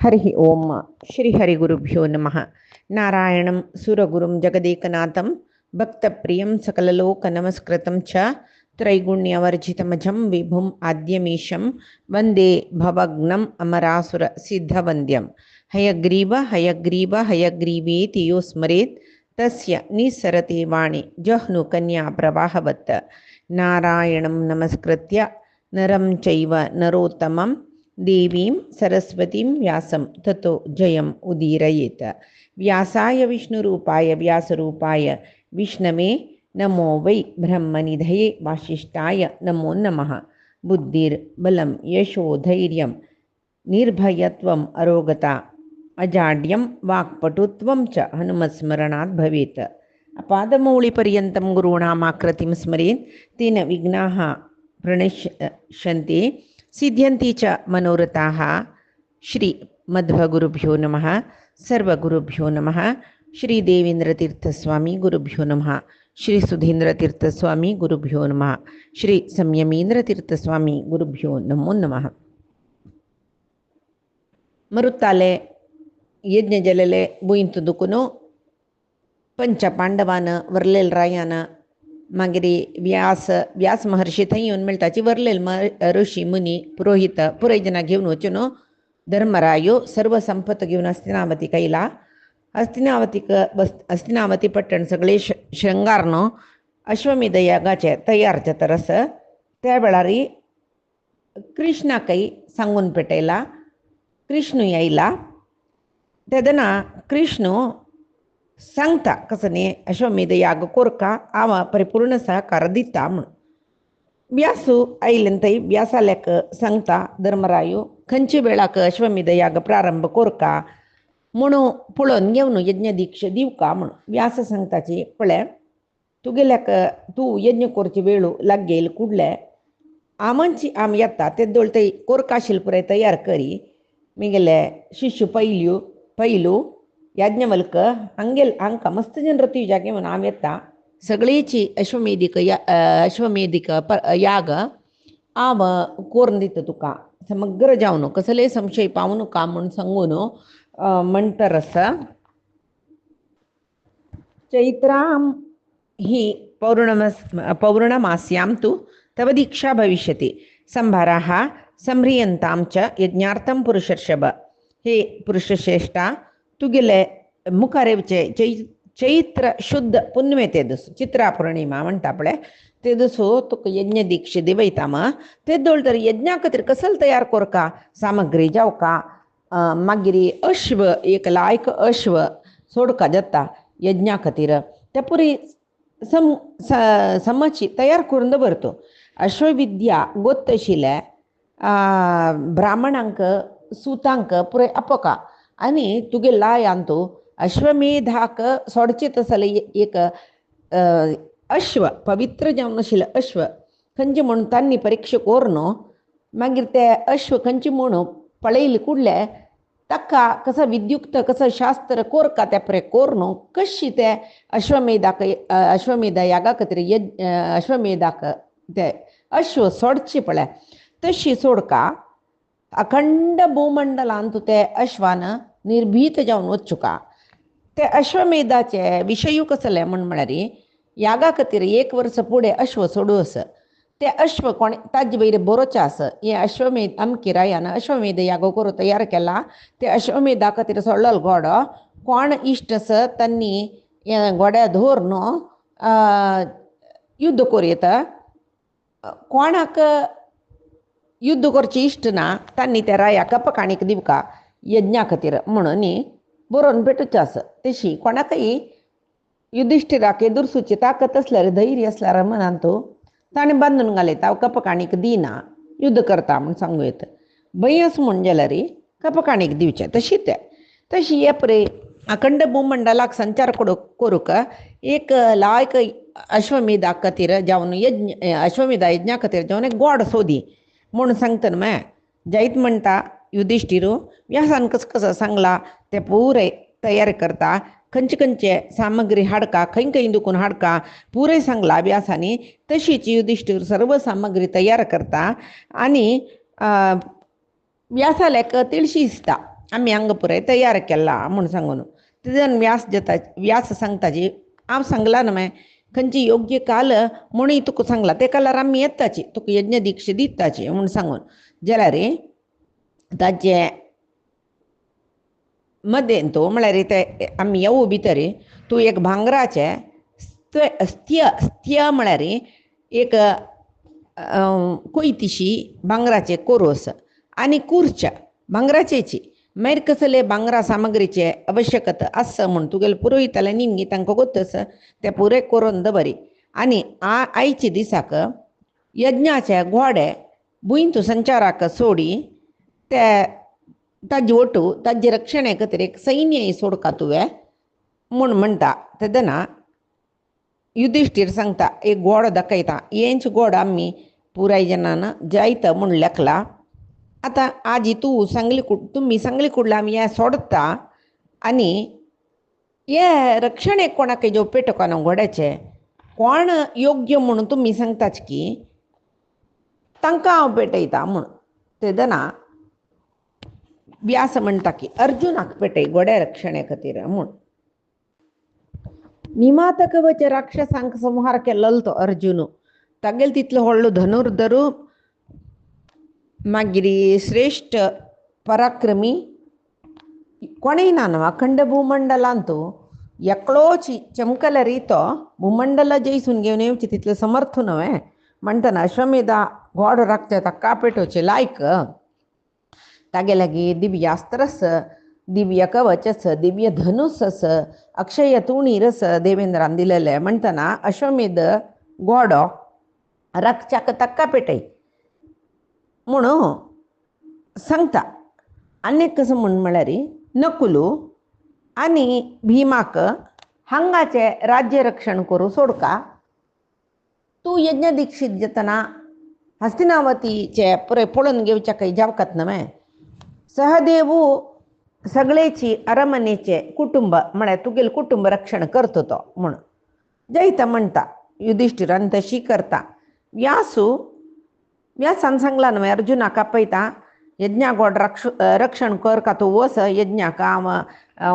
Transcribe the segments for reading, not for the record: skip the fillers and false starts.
हरि ओम श्री हरिगुरुभ्यो नमः। नारायणं सुरगुरुं जगदेकनाथं भक्तप्रियं सकललोकनमस्कृतं च त्रैगुण्यवर्जितमजं विभुम् आद्यमीशं वन्दे भवग्नम् अमरासुरसिद्धवन्द्यं। हयग्रीव हयग्रीव हयग्रीवेति यो स्मरेत् तस्य निस्सरते वाणी जह्नुकन्या प्रवाहवत्। नारायणं नमस्कृत्य नरं चैव नरोत्तमं देवीं सरस्वतीं व्यासं ततो जयम् उदीरयेत्। व्यासाय विष्णुरूपाय व्यासरूपाय विष्णवे नमो वै ब्रह्मनिधये वासिष्ठाय नमो नमः। बुद्धिर्बलं यशोधैर्यं निर्भयत्वम् अरोगता अजाड्यं वाक्पटुत्वं च हनुमत्स्मरणात् भवेत्। पादमौलिपर्यन्तं गुरूणामाकृतिं स्मरेत् तेन विघ्नाः प्रणश्यन्ति सिद्ध्यन्ति च मनोरथाः। श्री मध्वगुरुभ्यो नमः। सर्वगुरुभ्यो नमः। श्री देवेंद्रतीर्थस्वामी गुरुभ्यो नमः। श्री सुधींद्रतीर्थस्वामी गुरुभ्यो नमः। श्री संयमींद्रतीर्थस्वामी गुरुभ्यो नमो नमः. मरुत्ताले यज्ञ जलले बुयंत दुकुनो पंचपांडवान वरलेल रायान मागीर व्यास महर्षी थंय येवन मेळटाची वरलेल ऋषी मुनी पुरोहित पुरयजना घेवन वचून धर्मरायो सर्व संपत घेवन हस्तिनावतीक येयला. हस्तिनावती पट्टण सगळे श्रृंगारन अश्वमेध यागाचे तयार जातरस त्या वेळार कृष्णाकय सांगून पेटयला. कृष्ण येयला तेदना कृष्ण सांगता कसने अश्वमेध याग कोरका आव परिपूर्ण सहकार दिता म्हण. व्यासू आयलेंतय व्यासाल्याक सांगता धर्मरायो खंयचे वेळाक अश्वमेध याग प्रारंभ कोरका म्हणून पळोवन घेवन यज्ञ दीक्ष दिवका म्हण. व्यास सांगताची पळय तुगेल्याक तूं यज्ञ कोरची वेळू लागेल कुडले आमची आम येता ते दोळ ते कोरकाशील पुराय तयार करी. मिगेले शिष्य पैलू याज्ञवल्क हंगेल हांकां मस्त जन रती जागे म्हणून आम येता सगळीची अश्वमेधिक याग आव कोरून दिता तुका समग्र जावन कसले संशय पावून का म्हूण सांगून म्हणटरस चैत्रां ही पौर्णमास्यां तु तव दीक्षा भविष्यति संभाराः संह्रियन्तां च यज्ञार्थं पुरुषर्षभ. हे पुरुषश्रेष्ठा तुगेले मुखारेवचे चैत्र शुद्ध पुण्यमे ते दीस चित्रा पौर्णिमा म्हणटा पळय ते दिसू तुका यज्ञ दीक्षा दिवयता ते दोळ तर यज्ञा खातीर कसल तयार कोरका सामग्री जावका मागीर अश्व एक लायक अश्व सोडका जाता यज्ञा खातीर ते पुरी समची तयार करून दवरतो. अश्वविद्या गोत्त आशिल्ले ब्राह्मणांक सुतांक पुरे आपोका आनी तुगे लायान तूं अश्वमेधाक सोडचें तसले एक अश्व पवित्र जावन आशिल्ले अश्व खंयचे म्हणून तांणी परीक्षा कोरून मागीर ते अश्व खंयचे म्हणून पळयले कुडले ताका कसो विद्युक्त कसो शास्त्र कोरका ते परे कोरून कशी ते अश्वमेध यागा खातीर अश्वमेधाक ते अश्व सोडची पळय तशी सोडका अखंड भूमंडलांत ते अश्वान निर्भीत जावन वचुका. ते अश्वमेधाचे विशयू कसले म्हळ्यार यागा खातीर 1 वर्स फुडें अश्व सोडूस ते अश्व कोण ताजे वयर बरोवचे आस. हे अश्वमेध अमकी रायान अश्वमेध यागो करून तयार केला. ते अश्वमेधा खातीर सोडलेलो घोडो कोण इश्ट आस तांणी घोड्या धरून युद्ध कोरयत. कोणाक युद्ध करची इश्ट ना तांणी त्या राया कपकाणीक दिवका यज्ञा खातीर म्हणून बरोवन पेटूचे आस. तशी कोणाकय युधिष्ठिराक दुरसूची ताकत आसल्यार धैर्य आसल्यार मनान तूं ताणें बांदून घालयता हांव कपकाणीक दिना युद्ध करता म्हूण सांगूं येता. भंय आस म्हूण जाल्यार कपकाणीक दिवचें. तशी हे पळय अखंड भूमंडलाक संचार करूंक एक लायक अश्वमेधा खातीर जावन अश्वमेधा यज्ञा खातीर जावन एक गोड सोदी म्हूण सांगता न्हय. जायत म्हणटा युधिष्ठिरू व्यासान कसो सांगला ते पुरे तयार करता खंयचे सामग्री हाडका खंय दुखून हाडका पुरे सांगला व्यासानी. तशीच युधिष्ठिर सर्व सामग्री तयार करता आनी व्यासाल्याक तिळशी दिसता आम्ही हांगा पुराय तयार केला म्हूण सांगून तेजन व्यास सांगताची हांव सांगला न्हय माय खंयची योग्य काल म्हणून तुका सांगला ते कालार आमी येताची तुका यज्ञ दिक्षा दिताची म्हूण सांगून जाल्यार ताचे मदें तूं म्हळ्यार ते आमी येवू भितर तूं एक भांगराचे स्त्य म्हळ्यार एक कोयतीशी भांगराचे कोरोस आनी कुर्च्या भांगराचेची मागीर कसले भांगरा सामग्रीचे आवश्यकता आसा म्हूण तुगेले पुरोहिताले निमगी तांकां गोतस ते पुरे करून दवरी आनी आयचे दिसाक यज्ञाचे घोडे भुंयतू संचाराक सोडी ते ताजे ओटू ताजे रक्षणे खातीर एक सैन्य सोडका तुवें म्हूण म्हणटा तेदना युधिष्ठीर सांगता एक घोडो दाखयता हेंच घोडो आमी पुराय जनान जायत म्हूण लेखला आतां आजी तूं सांगली तुमी सांगली कुडला आमी हें सोडता आनी हे रक्षणेक कोणाक हेजो पेटोवपा न्हू घोड्याचे कोण योग्य म्हणून तुमी सांगताच की तांकां हांव पेटयता म्हूण तेदना व्यास म्हणटा की अर्जुनाक पेटय घोड्या रक्षणे खातीर म्हूण निमातक कवच राक्षसांक संहार केल्लो तो अर्जुन तागेले तितलो व्हडलो धनुर्धरू मागीर श्रेश्ठ पराक्रमी कोणेय ना न्हू अखंड भूमंडलांत एकलोच चमकला री तो भूमंडल जैसून घेवन येवचे तितलो समर्थ न्हय म्हणटना अश्वमेधा घोडो राखचे ताका पेटोवचे लायक तागे लागीं दिव्य अस्त्रस दिव्य कवचस दिव्य धनुसस अक्षय तुणीरस देवेंद्रान दिलेले म्हणटना अश्वमेध घोडो राखच्याक ताका पेटय म्हणून सांगता आनी कसो म्हूण म्हळ्यार नकुलू आनी भिमाक हांगाचे राज्य रक्षण करूं सोडका तूं यज्ञ दिक्षीत जातना हस्तिनावतीचे पुरे पळोवन घेवचे काही जावकात न्हय सहदेवू सगळेची अरमनेचे कुटुंब म्हळ्यार तुगेलें कुटुंब रक्षण करता तो म्हूण जैत म्हणटा युधिष्ठिरान तशी करता व्यासान सांगला न्हय अर्जुनाक आपयता यज्ञा गोड रक्षण कर का तूं वस यज्ञाक हांव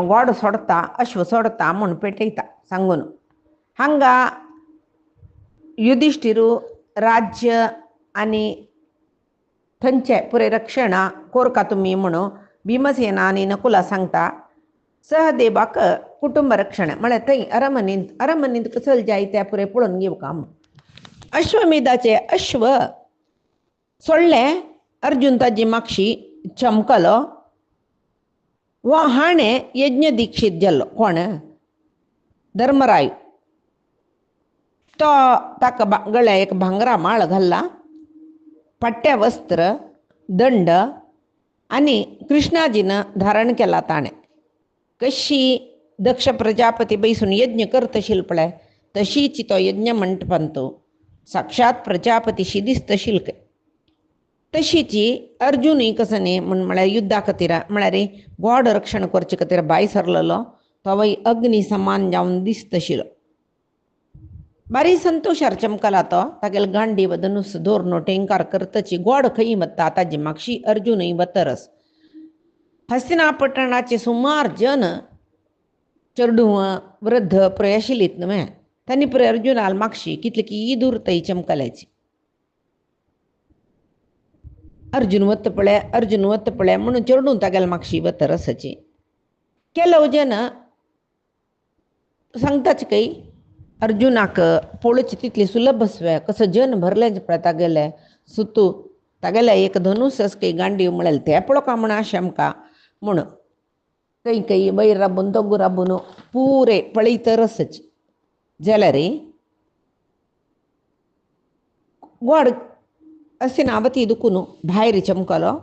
गोड सोडता अश्व सोडता म्हूण पेटयता सांगून हांगा युधिष्ठिरू राज्य आनी थंयचे पुरे रक्षणा कोरका तुमी म्हणून भीमसेना आनी नकुला सांगता सहदेवाक कुटुंब रक्षण म्हळ्यार थंय अरमनींत कसले जाय ते पुरे पळोवन घेवका अश्वमेधाचे अश्व सोडले अर्जुन ताजी मागशी चमकलो वा हाणें यज्ञ दिक्षीत जाल्लो कोण धर्मराय तो ताका गळ्या एक भांगरा माळ घाल्ला पट्ट्या वस्त्र दंड आनी कृष्णाजीन धारण केला ताणें कशी दक्ष प्रजापती बैसून यज्ञ करत आशिल्लो पळय तशीच तो यज्ञ मंडपांत तो साक्षात प्रजापतीशी दिसतशील तशीची अर्जुनूय कसो न्ही म्हळ्यार युद्धा खातीर म्हळ्यार गोड रक्षण करचे खातीर भायर सरलेलो तोवय अग्नी समान जावन दिसतशिलो बारी संतोशार चमकला तो तागेले गांडी व धनुस धोरण टेंकार करतची गोड खंय वता ताजी मागशी अर्जुनूय वतरस हस्तिनापटणाचे सुमार जन चेडूं वृद्ध पुरे आशिल्लीत न्हय तांणी पुरे अर्जुनाल मागशी कितले की ईद उरतय चमकल्याची अर्जुन वत पळय म्हणून चेडूं तागेले मागशी वतरसाची केलो जन सांगताच काही अर्जुनाक पळोवची तितली सुलभ स्वे कसो जन भरले पळय तागेले सुतू तागेले एक धनुस काही गांडी म्हळ्यार ते पळोवका म्हण आशा आमकां म्हूण काही वयर राबून दोगू राबून पुरे पळयतरसच जाल्यार गोड हस्तिनावती दुखून भायर चमकलो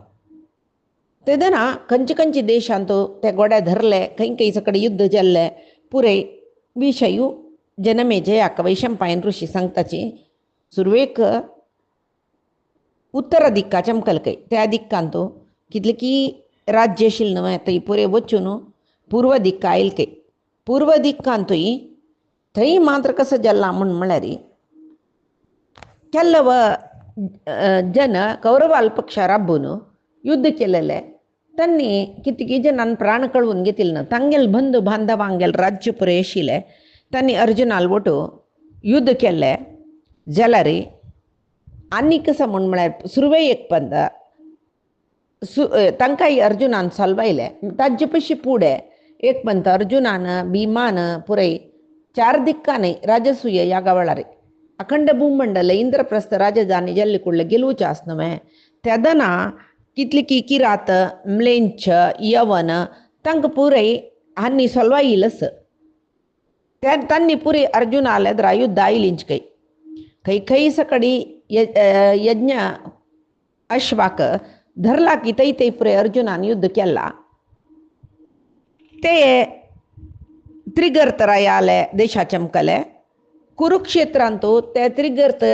तेदना खंयचे देशांत ते गोड्या धरले खंय सकड युद्ध जाल्ले पुरे विशयू जनमेजयाक वैशंपायन ऋषी सांगताची सुरवेक उत्तर दिक्का चमकल त्या दिक्कांत कितले की राज्य आशिल्लें न्हय थंय पुरे वचून पूर्व दिक्क आयले पूर्व दिक्कांतूय थंय मात्र कसो जाल्ला म्हळ्यार केल्लो जन कौरवाल पक्षा राबून युद्ध केलेले त्यांनी कितकी जणांना प्राण कळवून घेतील ना तांगेल बंधू बांधवांगेल राज्य पुरे येशिले त्यांनी अर्जुनाल वटू युद्ध केले जाल्यार आनी कसं म्हळ्यार सुरवे एक पंद तांकांय अर्जुनान सोलवायले ताजे पयशी फुडें एक पंत अर्जुनान भीमान पुरय 4 दिक्कांनी राजसूय यागावळारी अखंड भूमंडल इंद्रप्रस्थ राजधानी जल्ली कुडले गेलुवचे आसनवे तेदना कितली किरात म्लेंच यवन तांकां पुरय हांनी सोलवायिलस तांणी पुरी अर्जुनाल एदरा युद्ध आयलींच खंय खंय सकडी यज्ञ अश्वाक धरला की तै पुरे अर्जुनान युद्ध केला ते त्रिगर्त रायाले देशा चमकले कुरुक्षेत्रांतू ते त्रिगर्त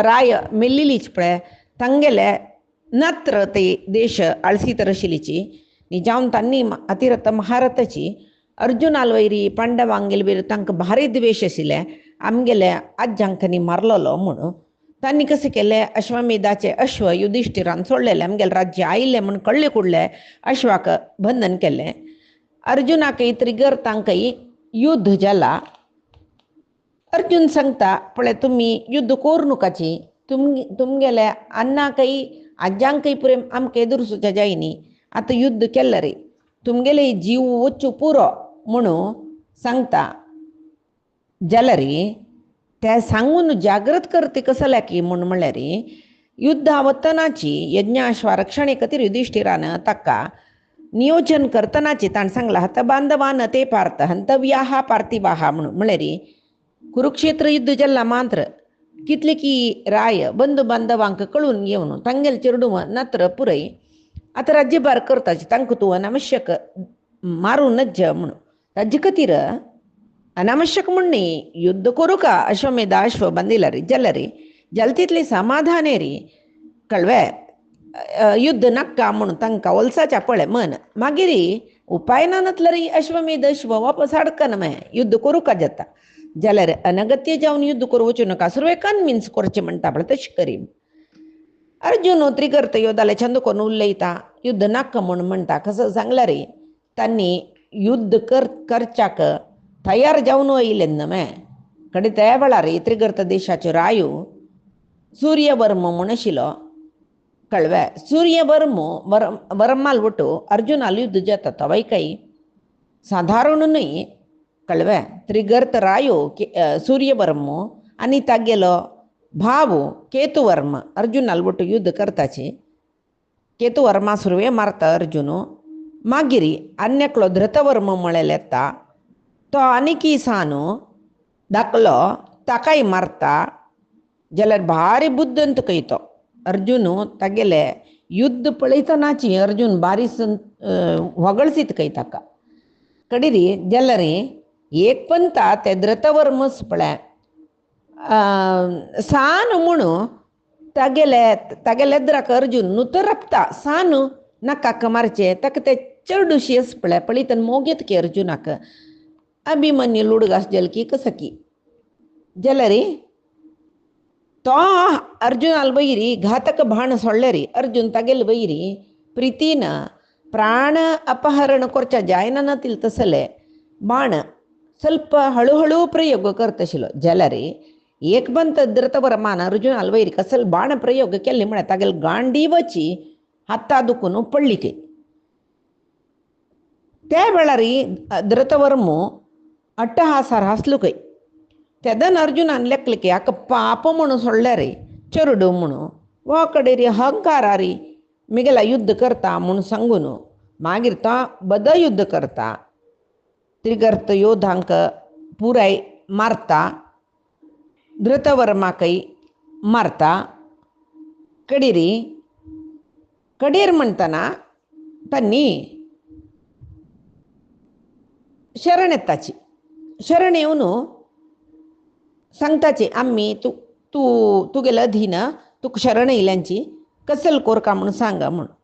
राय मेल्लिलीच पळय तांगेले नत्र ते देश आळसीतर आशिल्लीची नी जावन तांणी अतिरथ महारथाची अर्जुनाल वयरी पांडवांगेल वयर तांकां भारी द्वेश आशिल्ले आमगेले आज्जांक मारलोलो म्हणून तांणी कशें केलें अश्वमेधाचे अश्व युधिष्ठिरान सोडलेले आमगेले राज्य आयिल्लें म्हूण कळ्ळें कुडले अश्वाक बंधन केलें अर्जुनाकय त्रिगर्तांकय युद्ध जाला अर्जुन सांगता पळय तुमी युद्ध कोरूं नकाची तुमगेले अन्नाकय आज्जांकय पुरे आमकां एदुरसूचे जाय न्ही आतां युद्ध केल्ले रे तुमगेले जीव वच्चू पुरो म्हणून सांगता जाल्यार ते सांगून जागृत करते कसले की म्हणल्यार युद्धा वतनाची यज्ञाश्वा रक्षणे खातीर युधिष्ठिरान ताका नियोजन करतनाची ताणें सांगलां हत बांधवान ते पार्थ हंतव्याहा पार्थिवाहा म्हणून म्हळ्यार कुरुक्षेत्र युद्ध जाल्ला मात्र कितले की राय बंधू बांधवांक कळून घेवन तांगेल चिरडूं नत्र पुरय आतां राज्यभार करताची तांकां तूं अनावश्यक मारूं नज म्हणून ताजे खातीर अनावश्यक म्हणणी युद्ध करूं का अश्वमेधा अश्व बांदिला रे जाल्यार तितली समाधाने रे कळवे युद्ध नाका म्हणून तांकां ओलसाच्या पळय मन मागीर उपाय नातलो रे अश्वमेध अश्व वापस हाडकन माय युद्ध करूं का जाता जाल्यार अनगत्य जावन युद्ध करूं वचूं नाका सुरवे कन्विन्स करचें म्हणटा पळय तशें करी अर्जुन त्रिगर्त योद्धाले छंद करून उलयता युद्ध नाका म्हणून म्हणटा कसं सांगल्यार तांणी युद्ध करच्याक तयार जावन वयले न्हय कडे त्या वेळार त्रिगर्त देशाचो रायो सूर्यवर्म म्हूण आशिल्लो कळवे सूर्यवर्माल वटू अर्जुनाल युद्ध जाता तवैकय साधारण न्हय कळवे त्रिगर्त रायो सूर्यवर्म आनी तागेलो भाव केतुवर्म अर्जुनाल वटू युद्ध करताचे केतुवर्मा सुरवे मारता अर्जुन मागीर अन्यकलो धृतवर्म म्हळेले येता तो आनीकी सानू धाकलो ताकाय मारता जाल्यार भारी बुद्दंत कय तो अर्जुन तागेले युद्ध पळयतनाची अर्जुन बारी वगळसीत कय ताका कडेरी जाल्यार एक पंता ते धृतवर्मस पळय सान म्हणून तागेले एद्राक अर्जुन नुतर रपता सान नाका मारचे ताका ते चडशी आस पळय पळयतना मोग येता की अर्जुनाक अभिमन्यू लुडगास जलकी कसकी जाल्यार तो अर्जुनाल वयरी घातक बाण सोडले रे अर्जुन तागेले वयरी प्रितीन प्राण अपहरण करच्या जायना नातील तसले बाण ಸ್ವಲ್ಪ हळूहळू प्रयोग करत आशिल्लो जाल्यार एक बंत धृतवर्मान अर्जुनाल वयरी कसल बाण प्रयोग केल्ले म्हळ्यार तागेले गांडीवची हाता दुखून पडली कय त्या वेळार धृतवर्मो अट्टहासार हासलो कय तेदन अर्जुनान लेखले की हाका पाप म्हणून सोडले रे चरडू म्हणून वो कडेरी अहंकारारी मिगेला युद्ध करता म्हणून सांगून मागीर तो बद युद्ध करता त्रिगर्त योद्धांक पुराय मारता धृतवर्माकय मारता कडेर म्हणटना तांणी शरण येताची शरण येवन सांगताची आम्ही तुगेले अधीन तुका शरण येयल्यांची कसल कोरका म्हणून सांगा म्हणून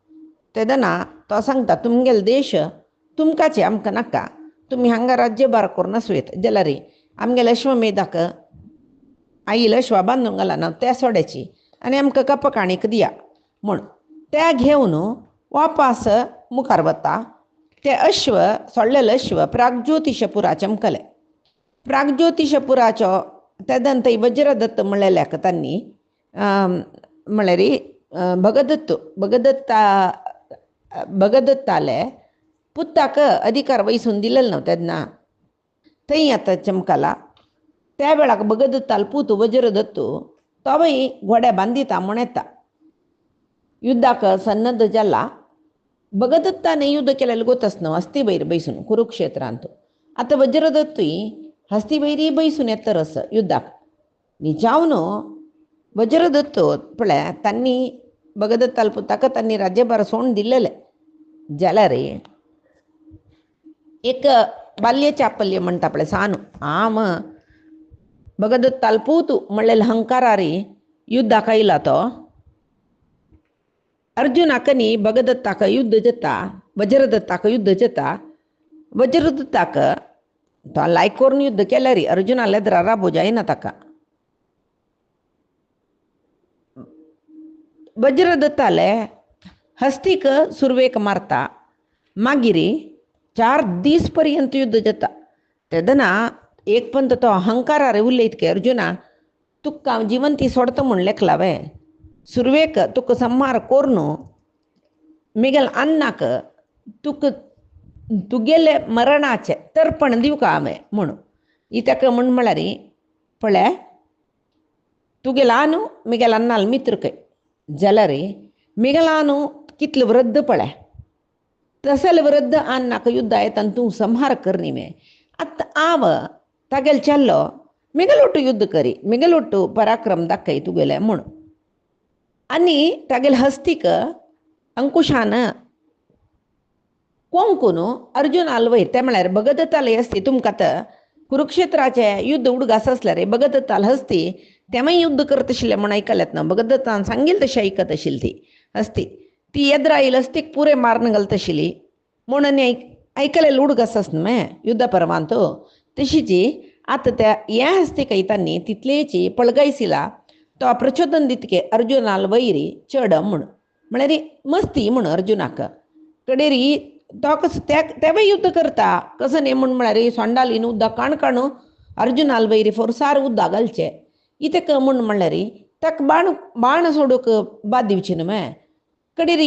तेदना तो सांगता तुमगेले देश तुमकाचे आमकां नाका तुमी हांगा राज्यभार करून आसवेत जाल्यार आमगेले अश्वमेधाक आईले अश्वा बांदूंक घाला ना त्या सोड्याची आनी आमकां कपकाणीक दिया म्हूण त्या घेवन वापास मुखार वता. ते अश्व सोडलेले अश्व प्रागज्योतिषपुरा चमकले. प्रागज्योतिषपुराचो तेदन थंय वज्रदत्त म्हणलेल्याक तांणी म्हळ्यार भगदत्ताले पुत्ताक अधिकार वयसून दिलेलो न्हू तेन्ना थंय आतां चमकला. त्या वेळाक भगदत्ताल पूत वज्रदत्त तोय घोड्या बांदिता म्हूण येता. युद्धाक सन्नद्ध जाला. भगदत्ताने युद्ध केलेलें गोतच न्हू हस्ती बैसून कुरुक्षेत्रांत. आतां वज्रदत्तूय हस्ती बैरी बैसून येतरस युद्धाक जावन वज्रदत्त पळय तांणी भगदत्ताल पुताक तांणी राज्यभार सोडून दिलेले जाल्यार एक बाल्य चापल्य म्हणटा पळय सानू आम भगदत्ताल पूत म्हणलेले हंकारारी युद्धाक आयला तो. अर्जुनाक न्ही भगदत्ताक युद्ध जाता. वज्रदत्ताक युद्ध जाता. वज्रदत्ताक तो लायक करून युद्ध केलें रे अर्जुनाले राबो जायना ताका. वज्रदत्ताले हस्तीक सुरवेक मारता. मागीर 4 दीस पर्यंत युद्ध जाता. तेदना एक पंत तो अहंकारार उलयत की अर्जुना तुका हांव जिवंती सोडता म्हूण लेखलावे. सुरवेक तुका संहार कोरून मिगेल अन्नाक तुका तुगेले मरणाचे तर्पण दिवका हांवें म्हूण. ही ताका म्हूण म्हळ्यार पळय तुगेलो न्हू मिगेल अन्नाल मित्र खंय जाल्यार मिगेला न्हू कितलो वृद्ध पळय तसले वृद्ध अन्नाक युद्ध येता तूं संहार कर न्ही मे. आतां हांव तागेल चल्लो मिगेलोटू युद्ध करी मिगेलोटू पराक्रम दाखय तुगेले म्हूण. आनी तागेल हस्तीक अंकुशान कोंकून अर्जुनाल वयर ते म्हळ्यार भगदत्ताले हस्ती तुमकां आतां कुरुक्षेत्राचे युद्ध उडगास आसल्यार भगदत्ताल हस्ती तेमय युद्ध करत आशिल्ले म्हूण आयकल्यात ना. भगदत्तान सांगिल्लें तशें आयकत आशिल्ली ती हस्ती. ती येद्र आयिल्ली हस्तीक पुरे मारून घालत आशिल्ली म्हणून आयकलेले उडगास आसना मे युद्ध पर्वांत. तशीची आतां त्या हे हस्तीक आयतानी तितलेची पळगायसिला तो प्रचोदन दितके अर्जुनाल वैरी चड म्हूण म्हळ्यार मस्ती म्हूण अर्जुनाक कडेर तो कसो तेवय युद्ध करता कसो न्ही म्हूण म्हळ्यार सोंडालीन उद्दा काणू अर्जुनाल वैरी फोर्सार उद्दा घालचे इतक म्हूण म्हणल्यार ताका बाण सोडूंक बाद दिवची न्हू मे. कडेर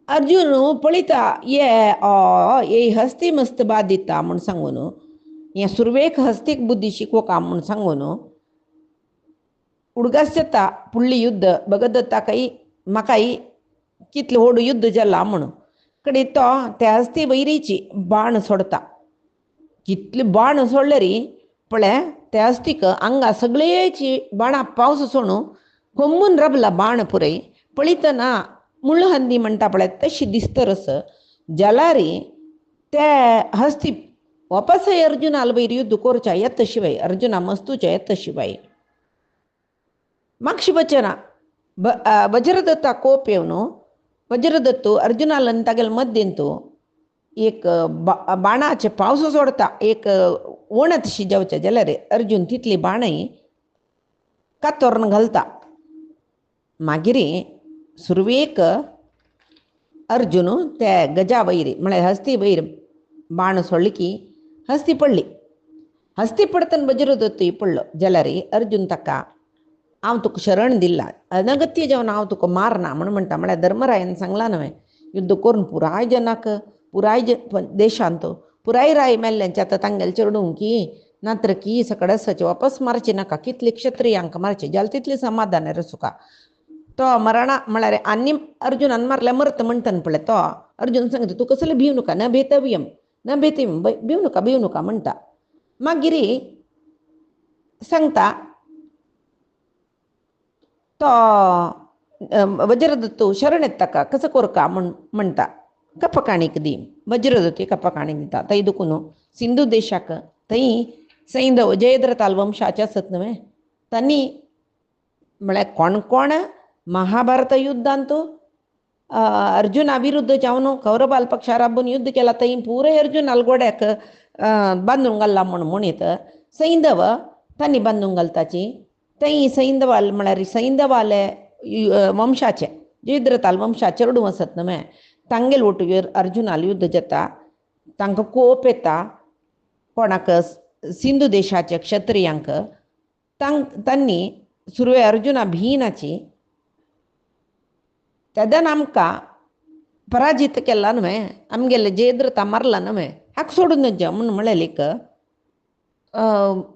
अर्जुन पळयता ये हस्ती मस्त बाद दिता म्हूण सांगून हे सुरवेक हस्तीक बुद्धी शिकोवका म्हूण सांगून उडगास जाता फुडली युद्ध भगदत्ताकय म्हाकाय कितलें व्हड युद्ध जालां म्हूण. कडेन तो त्या हस्ती वैरीची बाण सोडता. कितले बाण सोडले रे पळय त्या हस्तीक आंगा सगळेची बाणां पावस सोडून कोंबून रबला बाण पुरय. पळयतना मुळ्ळ हंदी म्हणटा पळय तशी दिसतरस जाल्यार ते हस्ती वापसय अर्जुनाल वयर युद्ध करच्या येता शिवाय अर्जुना मस्तूच्या येता शिवाय मागशी वचना. वज्रदत्ता कोप येवन वज्रदत्त अर्जुनाल तागेले मध्येंत एक बाणाचे पावस सोडता. एक वणत शिजवचे जाल्यार अर्जुन तितली बाणय कातोरण घालता. मागीर सुरवेक अर्जुन ते गजा वयर म्हळ्यार हस्ती वयर बाण सोडली की हस्ती पडली. हस्ती पडतना वज्रदत्तूय पडलो जाल्यार अर्जुन ताका हांव तुका शरण दिला अनगत्य जावन हांव तुका मारना म्हूण म्हणटा. म्हळ्यार धर्मरायन सांगलां न्हय युद्ध करून पुराय जनाक पुराय देशांत पुराय राय मेल्ल्यांचे आतां तांगेले चेडूं की नात्र की सकडसाचे वापस मारचे नाका कितले क्षत्रियांक मारचे जाल्यार तितले समाधान रे सुका. तो मरणा म्हळ्यार आनी अर्जुनान मारल्यार मरता म्हणटा पळय तो अर्जुन सांगता तूं कसलें भिव नाका न भेतव्यम भिव नाका म्हणटा. मागीर सांगता तो वज्रदत्त शरण येता ताका कसो करका म्हूण म्हणटा. कप्प काणीक दी वज्रदत्त कप्प काणीक दिता. थंय दुखून सिंधू देशाक थंय सैंधव जयद्रथाल वंशाचे आसत न्हय तांणी म्हळ्यार कोण कोण महाभारत युद्धांत अर्जुना विरुद्ध जावन कौरवाल पक्षा राबून युद्ध केला थंय पुराय अर्जुनाल गोड्याक बांदून घालला म्हूण म्हणीत सैंधव तांणी बांदून घालताची. थंय सैंधवाल म्हळ्यार सैंधवाले वंशाचे जयद्रताल वंशा चेरडू वसत नमे तांगेल वटुगेर अर्जुनाल युद्ध जाता तांकां कोप येता कोणाक सिंधू देशाचे क्षत्रियांक तांणी सुरवे अर्जुना भिनाची तेदन आमकां पराजीत केला न्हय आमगेले जयद्रथा मारला न्हय हाका सोडून नज म्हूण म्हळें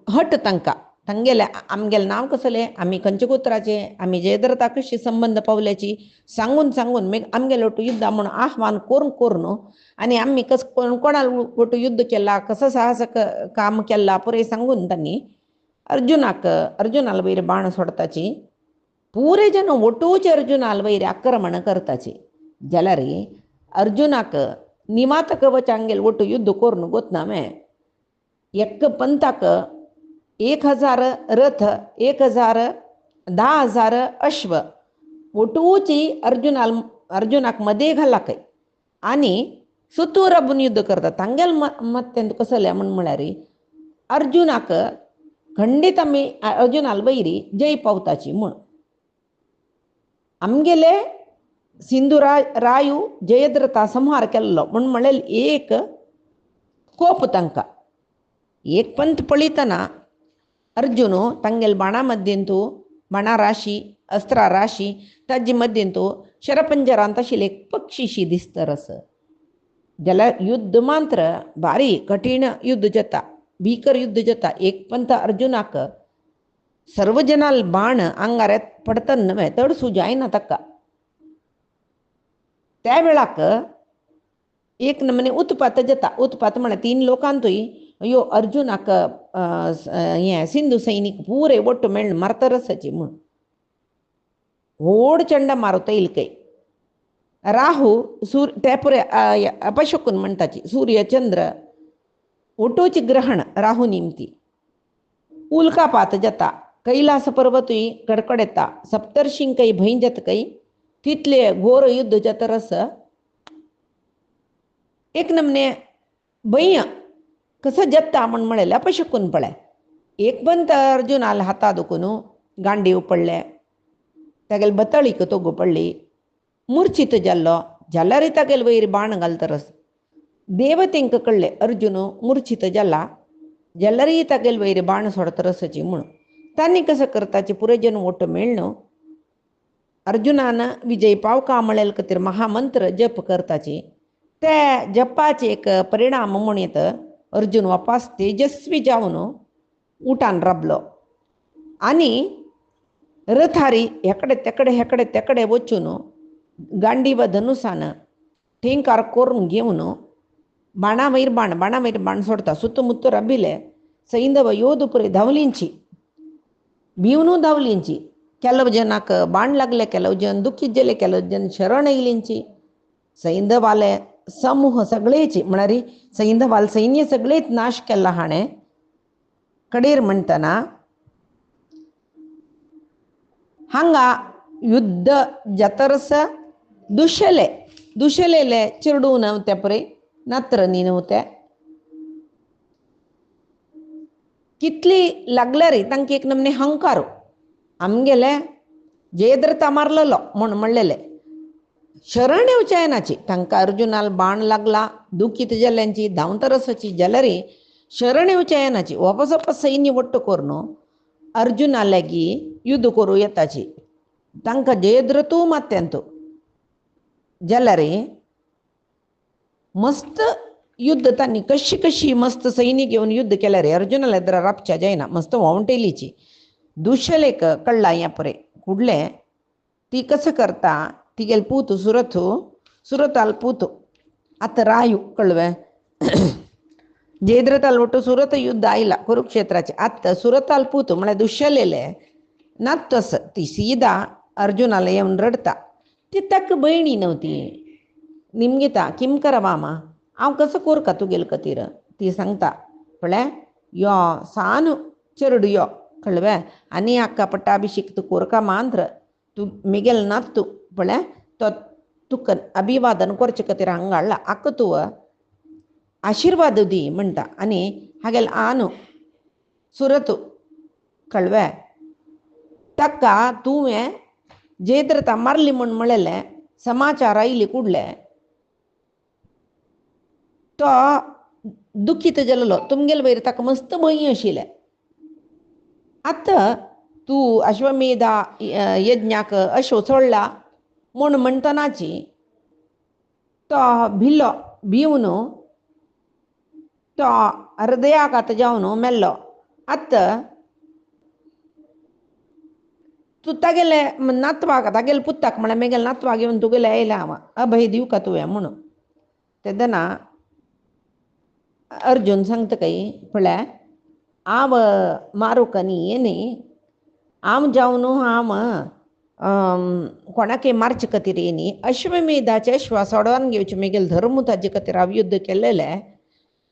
हट तांकां तांगेले आमगेलें नांव कसलें आमी खंयचे गोत्राचे आमी जयद्रथा कशी संबंद पावल्याची सांगून सांगून आमगेले वटू युद्धा म्हणून आव्हान करून करून आनी आमी कस कोणा वटू युद्ध केला कसं साहस काम केला पुरे सांगून तांणी अर्जुनाल वयर बाण सोडताची पुरे जन वटूचे अर्जुनाल वयर आक्रमण करताची जाल्यार अर्जुनाक निमात कवचांगेल वटू युद्ध करून गोतनामे एक पंथाक 1000 रथ 10,000 अश्व वटूची अर्जुनाक मध्ये घालाक आनी सुतूर राबून युद्ध करता तांगेल मत कसले म्हळ्यार अर्जुनाक खंडीत आमी अर्जुनाल वयरी जय पावताची म्हूण आमगेले सिंधू रायू जयद्रथा संहार केल्लो म्हूण म्हळें एक कोप तांकां एक पंथ पळयतना अर्जुन तांगेल बाणा मध्येंतू बाणा राशी अस्त्रा राशी ताजे मध्येंतू शरपंजरांत आशिल्ले एक पक्षीशी दिसतर जाल्यार युद्ध मात्र भारी कठीण युद्ध जाता भीकर युद्ध जाता एक पंथ अर्जुनाक सर्व जनाल बाण आंगार पडतन न्हय तडसू जायना ताका त्या वेळाक एक नमने उत्पात जाता उत्पात म्हळ्यार 3 लोकांतूय अयो अर्जुनाक हें सिंधू सैनीक पुरे वट्ट मेळ्ळ मारतरसाची म्हूण व्हड चंडा मारुता इल्कय राहू ते पुरे अपशकून म्हणटाची सूर्य चंद्र वटूची ग्रहण राहू निमती उल्कापात जाता कैलास पर्वतूय कडकड येता सप्तर्षींकय भंय जातकय तितले घोर युद्ध जातरस एक नमने भंय कसं जत्ता म्हूण म्हळें अपशकून पळय एक पंत अर्जुनाल हाता दुखून गांडीव पडले तागेले बतळीक तोगू पडली मुर्चित जाल्लो जाल्यार तागेले वयर बाण घालतरस देवतेंक कळ्ळें अर्जुन मुर्चित जाला जाल्यार तागेले वयर बाण सोडतरसची म्हूण तांणी कसं करताची पुरे जन वोट मेळ्ळ अर्जुनान विजय पावका म्हळेल खातीर महामंत्र जप करताची ते जपाचे एक परिणाम म्हूण येत अर्जुन वापस तेजस्वी जावन उठान राबलो आनी रथारी हेकडे तेकडे वचून गांडीव धनुसान ठेंकार करून घेवन बाणा वयर बाण सोडता सुತ್ತमुत्त राबिले सैंधव योध पुरे धांवलींची भिवनू धांवलींची ಕೆಲವು ಜನಕ್ಕೆ ಬಾಣ್ लागले ಕೆಲವು जन दुखीत गेले ಕೆಲವು जन शरण येयलींची सैंधवाले समूह सगळेची म्हळ्यार सैंधवाल सैन्य सगळेच नाश केला हाणें कडेर म्हणटना हांगा युद्ध जातरस दुशेलेले चिरडू नव्हते पळय नत्र न्ही नव्हते कितली लागल्यार तांकां एक नमने हंकारू आमगेले जयद्रथा मारलेलो म्हूण म्हणलेले शरण येवचेनाची तांकां अर्जुनाल बाण लागला दुखीत जाल्यांची धांवतरसाची जाल्यार शरण येवचेनाची वापस सैन्य वट्ट करून अर्जुना लागीं युद्ध करूं येताची तांकां जयद्रथू मात्यांतू जाल्यार मस्त युद्ध तांणी कशी मस्त सैन्य घेवन युद्ध केल्यार अर्जुनाला एदरा राबच्या जायना मस्त वावंटेलीची दुशलेक कळ्ळा हें पळय फुडलें ती कसं करता तिगेल पूत सुरताल पूत आतां रायू कळ्ळें जयद्रथाल वटू सुरत युद्ध आयला कुरुक्षेत्राचे आतां सुरताल पूत म्हळ्यार दुशलेले नातस ती सीदा अर्जुनाला येवन रडता ती ताका भयणी नव्हती निमगीता किम करवामा हांव कसो कोरका तुगेले खातीर ती सांगता पळय यो सानु चेरडू यो कळ्ळें आनी हाका पट्टाभिषेक तू कोरका मांद्र तू मिगेल नात तू पळय तो तुका अभिवादन करचे खातीर हांगा हाडला हाका तूं आशिर्वाद दी म्हणटा आनी हागेल आनु सुरत कळ्ळें ताका तुवें जेद्र मारली म्हण म्हळेले समाचार आयली कुडले तो दुखीत जालो तुमगेल वयर ताका मस्त भंय आशिल्ले. आतां तूं अश्वमेधा यज्ञाक अश्व सोडला म्हूण म्हणटनाची तो भिल्लो भिवन तो हृदयाघात जावन मेल्लो. आतां तूं तागेले नातवाक तागेले पुताक म्हळ्यार म्हगेले नातवाक येवन तुगेले आयला हांव अभय दिवं का तुवें म्हणून. तेदना अर्जून सांगता काय पळय हांव मारूंक न्ही हे न्ही हांव जावन हांव कोणाकय मारचे खातीर न्ही अश्वमेधाचे अश्वा सोडोन घेवचे म्हगेले धर्म ताजे खातीर हांव युध्द केल्लेले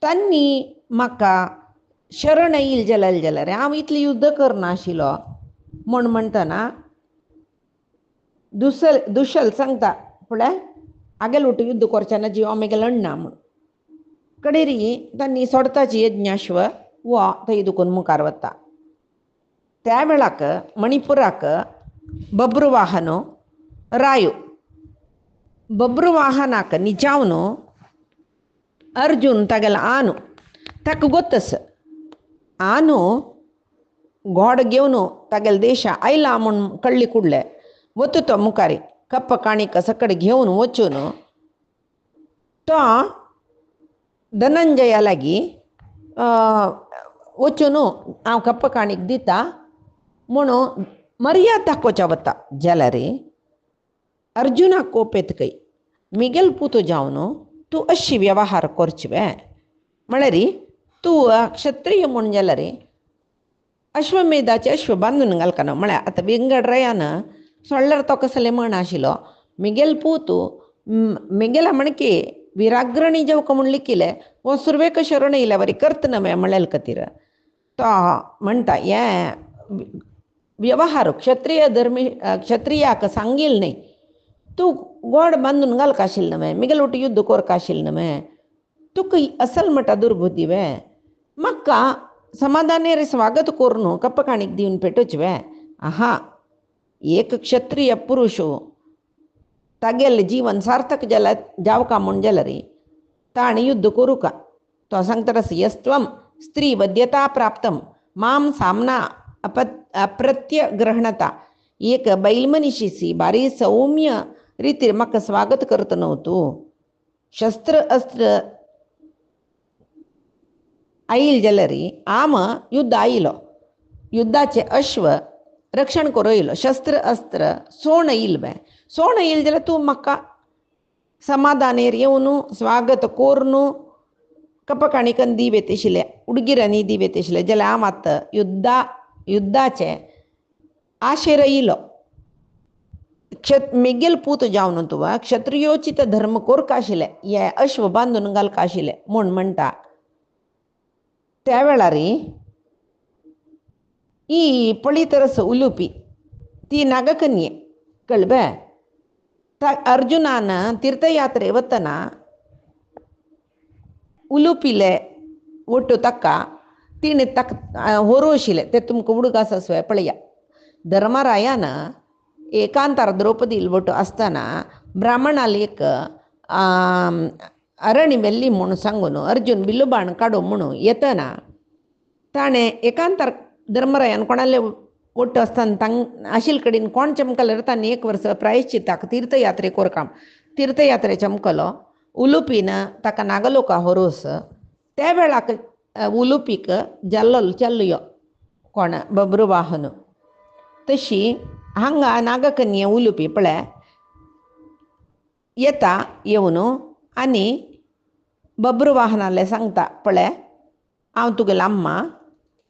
तांणी म्हाका शरण येयले जाल्यार हांव इतलें युध्द करनाशिल्लो म्हूण म्हणटना दुशल सांगता पळय आगेल उठ युध्द करचेना जीव म्हगेलो अण्णा म्हूण. कडेरी तांणी सोडताची यज्ञाश्व वो थंय दुखून मुखार वता. त्या वेळाक मणिपुराक बब्रुवाहन रायो बब्रुवाहनाक निजावन अर्जून तागेलो आनु ताका गोत्तस आनु घोड घेवन तागेले देशा आयला म्हूण कळ्ळी कुडले वता तो मुखारी कप्प काणीक सकट घेवन वचून तो धनंजया लागीं वचून हांव कप्प काणीक दिता म्हणून मर्याद दाखोवच्या वता. जाल्यार अर्जुनाक कोप येतकय मिगेल पुतो जावन तूं अशी वेवहार करचें म्हळ्यार तूं क्षत्रीय म्हूण जाल्यार अश्वमेधाचे अश्व बांदून घालकाना. म्हळ्यार आतां वेंगडरायान सोडल्यार तो कसले म्हण आशिल्लो मिगेल पूत मिगेला मणके विराग्रणी जेवका म्हूण लिखिले वो सुरवेक शरण येयल्या वरी करतना म्हळेल खातीर तो म्हणटा हें वेवहार क्षत्रियाक सांगिल्लें न्ही तूं गोड बांदून घालका आशिल्लें न्हय मिगेल उठ युध्द करका आशिल्लें न्हय तुका असल म्हणटा दुर्बुद्धी म्हाका समाधानेर स्वागत करून कप्प काणीक दिवन पेटोवचे आहा एक क्षत्रिय पुरुश तागेलें जीवन सार्थक जावका म्हूण जाल्यार ताणें युध्द करूं का. तो सांगता रस यस्त्वं स्त्री वद्यता प्राप्तम माम सामना अप्रत्यग्रहणता एक बैल मनीशीसी बारी सौम्य रितीर म्हाका स्वागत करता न्हू तूं शस्त्र अस्त्र आयिल जाल्यार आम युध्द आयिलो युध्दाचे अश्व रक्षण करूं येयलो शस्त्र अस्त्र सोण येयल सोण येयल जाल्यार तूं म्हाका समाधानेर येवन स्वागत कोरून कप्प काणीकन दिवेत आशिल्ले उडगिरांनी दिवेत आशिल्ले जाल्यार हांव आतां युध्दाचे आशेर येयलो. मिगेल पूत जावन तुवें क्षत्रियोचित धर्म कोरका आशिल्ले हे अश्व बांदून घालका आशिल्ले म्हूण म्हणटा. त्या वेळार ही पळीतरस उलोवपी ती नागकन्ये कळबे अर्जुनान तीर्थयात्रे वतना उलोवपिले ಒಟ್ಟು ತಕ್ಕ ತಿಣಿ ತಕ್ಕ ಹೊರೋಶಿಲೆ ते तुमकां उडक आसा स्वय पळया धर्मरायान एकांतार द्रौपदी ಒಟ್ಟು असतना ब्राह्मणाली एक अरणी मेल्ली म्हणून सांगून अर्जुन बिल्लो बाण काडू म्हणून येतना ताणें एकांतार धर्मरायान कोणाले ಒಟ್ಟು असतना तांग आशिल्ले कडेन कोण चमकल्यार ताणें एक वर्स प्रायश्चित्ताक तीर्थयात्रे कोरकाम तीर्थयात्रे चमकलो उलुपीन ताका नागलोका होरोस त्या वेळाक उलुपीक जाल्लो चल्लो कोण बब्रुवाहन तशी हांगा नागकन्ये उलुपी पळय येता येवन आनी बब्रुवाहनाले सांगता पळय हांव तुगेलो अम्मा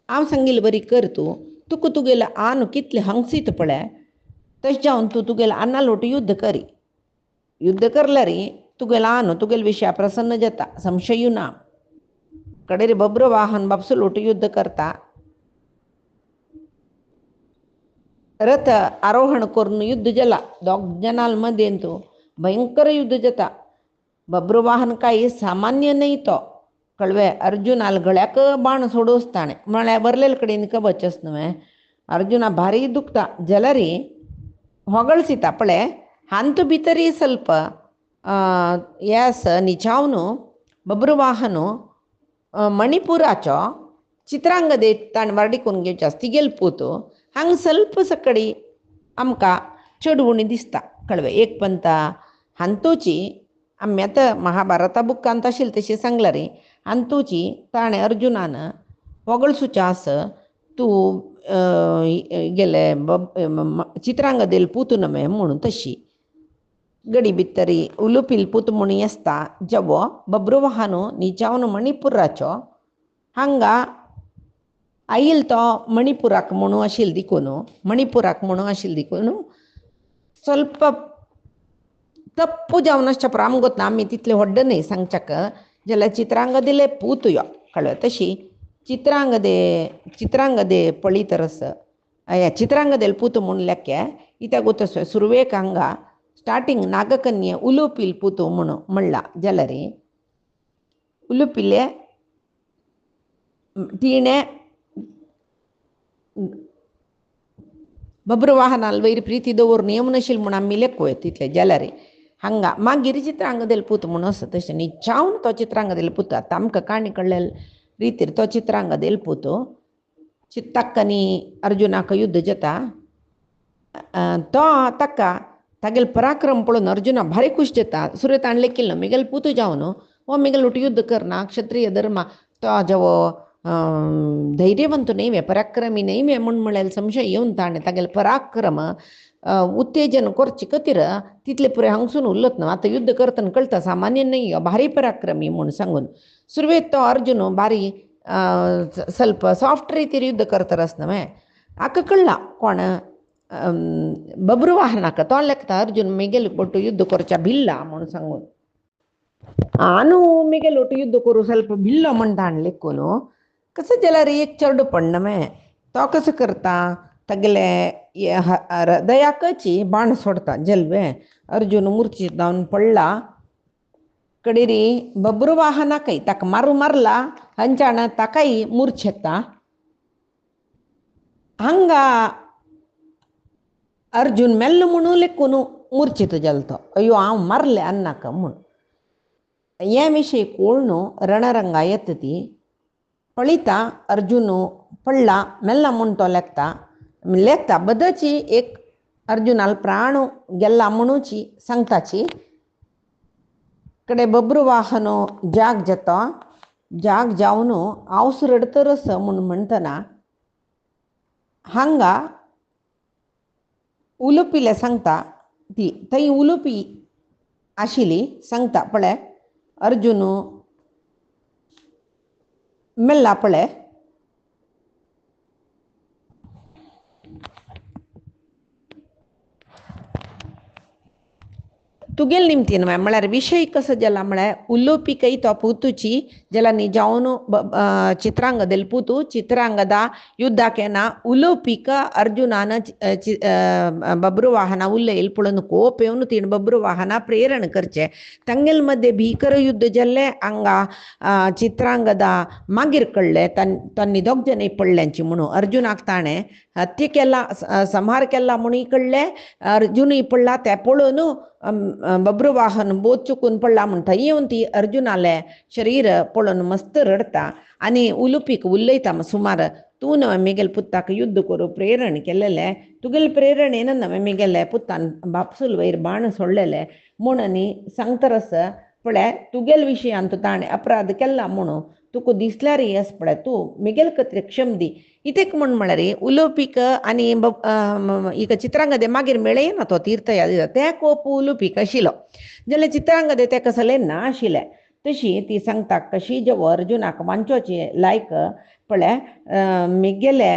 हांव सांगिल्लें बरी कर तूं तुका तुगेलो आन कितलें हंगसीत पळय तशें जावन तूं तुगेलो आना लोट युध्द करी युध्द करल्यार तुगेलो आन तुगेलो विशया प्रसन्न जाता संशयू ना. कडेर बब्रुवाहन बापसो लोट युध्द करता रथ आरोहण करून युध्द जाला दोग जनाल मदें तूं भयंकर युध्द जाता. बब्रुवाहन काही सामान्य नाही तो कळवे अर्जुनाल गळ्याक बाण सोडोस ताणें म्हळ्यार बरलेले कडेन कवच न्हय अर्जुना भारी दुखता जाल्यार ಹೊಗಳ್ಸಿತ ಪಳೆ ಹಂತು ಭಿತರಿ ಸ್ವಲ್ಪ ಯಾಸ ನಿಚಾವನು ಬಬ್ರುವಾಹನು ಮಣಿಪುರಾಚೋ चित्रांगदे ताण वारडी कोण घेवचे तिगेल पोतो हांग ಸ್ವಲ್ಪ सकडी आमकां चढवणी दिसता कळवे एक पंता हांतोची आमी आतां महाभारता बुकांत आशिल्ली तशी सांगला रे हांतोची ताणें अर्जुनान वगळसुचें आसा तूं गेले चित्रांगदेल पूत नमे म्हणून तशी गडी भितरी उलुपिल पूत म्हणून आसता जेवो बब्रुवाहनु निजावन मणिपुराचो हांगा आईल तो मणिपुराक म्हणून आशिल्ली देखून मणिपुराक म्हणून आशिल्ली देखून ಸ್ವಲ್ಪ ತಪ್ಪು जावन पुरो आमकां गोतना आमी तितले व्हड्ड न्हय सांगच्याक जाल्यार चित्रांगदेले पूत यो कळ्ळें तशी चित्रांगदे पळयतरस चित्रांगदेल पूत म्हणून लेखे इत्याक गोतस सुरवेक हांगा स्टार्टींग नागकन्ये उलुपिल पूत म्हणून म्हणला जाल्यार उलुपिले तिणे बब्रुवाहनाल वयर प्रीती दवरून येवं नाशिल्ली म्हूण आमी लेखोय तितले जाल्यार हांगा मागीर चित्रांगदेल पूत म्हणून आसा तशें न्ही चावन तो चित्रांगदेल पूत आतां आमकां काणी कळ्ळे रितीर तो चित्रांगदेल पूत ताका न्ही अर्जुनाक युध्द जाता तो ताका तागेल पराक्रम पळोवन अर्जुना भारी खूश जाता सुरत ताण लेखिल्लो मिगेल पूत जावन हो मिगेल उठ युध्द करना क्षत्रिय धर्मा तो जेवो धैर्यवंत न्हय पराक्रमी न्हय म्हूण म्हळ्यार संशय येवन ताणें तागेले पराक्रम उत्तेजन करचे खातीर तितले पुरे हांगसून उरलत न्हू आतां युध्द करतना कळटा सामान्य न्हय भारी पराक्रमी म्हूण सांगून सुरवेक तो अर्जुन भारी ಸ್ವಲ್ಪ ಸಾಫ್ಟ್ ರೀತಿಯಲ್ಲಿ ಯುದ್ಧ करतारसनवे आका कळला कोण बब्रुवाहनाक तो लेखता अर्जुन मेगेल बोಟ್ಟು युद्ध करच्या भिल्ला म्हणून सांगून आनू मेगेल बोಟ್ಟು युद्ध करू ಸ್ವಲ್ಪ भिल्लो म्हणटा लेखून कसं जाल्यार एक चरड पडनमे तो कसं करता तगले हृदयाकची बाण सोडता जल्वे अर्जुन मूर्छित जावन पडला कडेरी बब्रुवाहनाकय ताका मारला हंचाण ताकाय मूर्छेता हांगा अर्जुन मेल्ल म्हणून लेखून मूर्छित जालतो अयो हांव मारले अन्नाका म्हूण हे विशय कोळून रणरंगा येता ती पळयता अर्जुन पडला मेल्ला म्हूण तो लेखता बदची एक अर्जुनाल प्राण गेल्ला म्हणूची सांगताची कಡೆ बब्रुवाहन जाग जाता जाग जावन हांवस रडतरस म्हूण म्हणटना हांगा उलुपिले सांगता ती थंय उलुपी आशिल्ली सांगता पळय अर्जुन मेल्ला पळय तुगेल निमतीन म्हळ्यार विशय कसो जाला म्हळ्यार उलोवपीकय तो पुतूची जाल्यार न्ही जावन चित्रांगदेल पुतू चित्रांगदा युद्धाक येना उलोवपीक अर्जुनान बब्रुवाहना उलयले पळोवन कोप येवन तिणें बब्रुवाहना प्रेरण करचें तांगेल मध्य भीकर युद्ध जाल्लें हांगा चित्रांगदा मागीर कळ्ळें तांणी दोग जणय पडल्यांची म्हणून अर्जुनाक ताणें हत्या केला संहार केला म्हणून कळ्ळें अर्जुनय पडला तें पळोवन बब्रुवाहन बोध चुकून पडला म्हणटा येवन ती अर्जुनाले शरीर पळोवन मस्त रडता आनी उलुपीक उलयता सुमार तूं न्हय मेगेल पुताक युद्ध करूं प्रेरण केलेलें तुगेले प्रेरणेन न्हय मेगेले पुतान बापसूल वयर बाण सोडलेले म्हूण न्ही सांगतरस पळय तुगेल विशयांत ताणें अपराध केला म्हणून तुका दिसल्यार येस पळय तूं मेगेल खातीर क्षम दी इतेक म्हूण म्हळ्यार उलोवपीक आनी ಈಗ चित्रांगदे मागीर मेळयना तो तीर्थया ते कोप उलोवपीक आशिल्लो जाल्यार चित्रांगदे तेका सले ना आशिल्ले तशी ती सांगता कशी जेव अर्जुनाक वांचोची लायक पळय मेगेले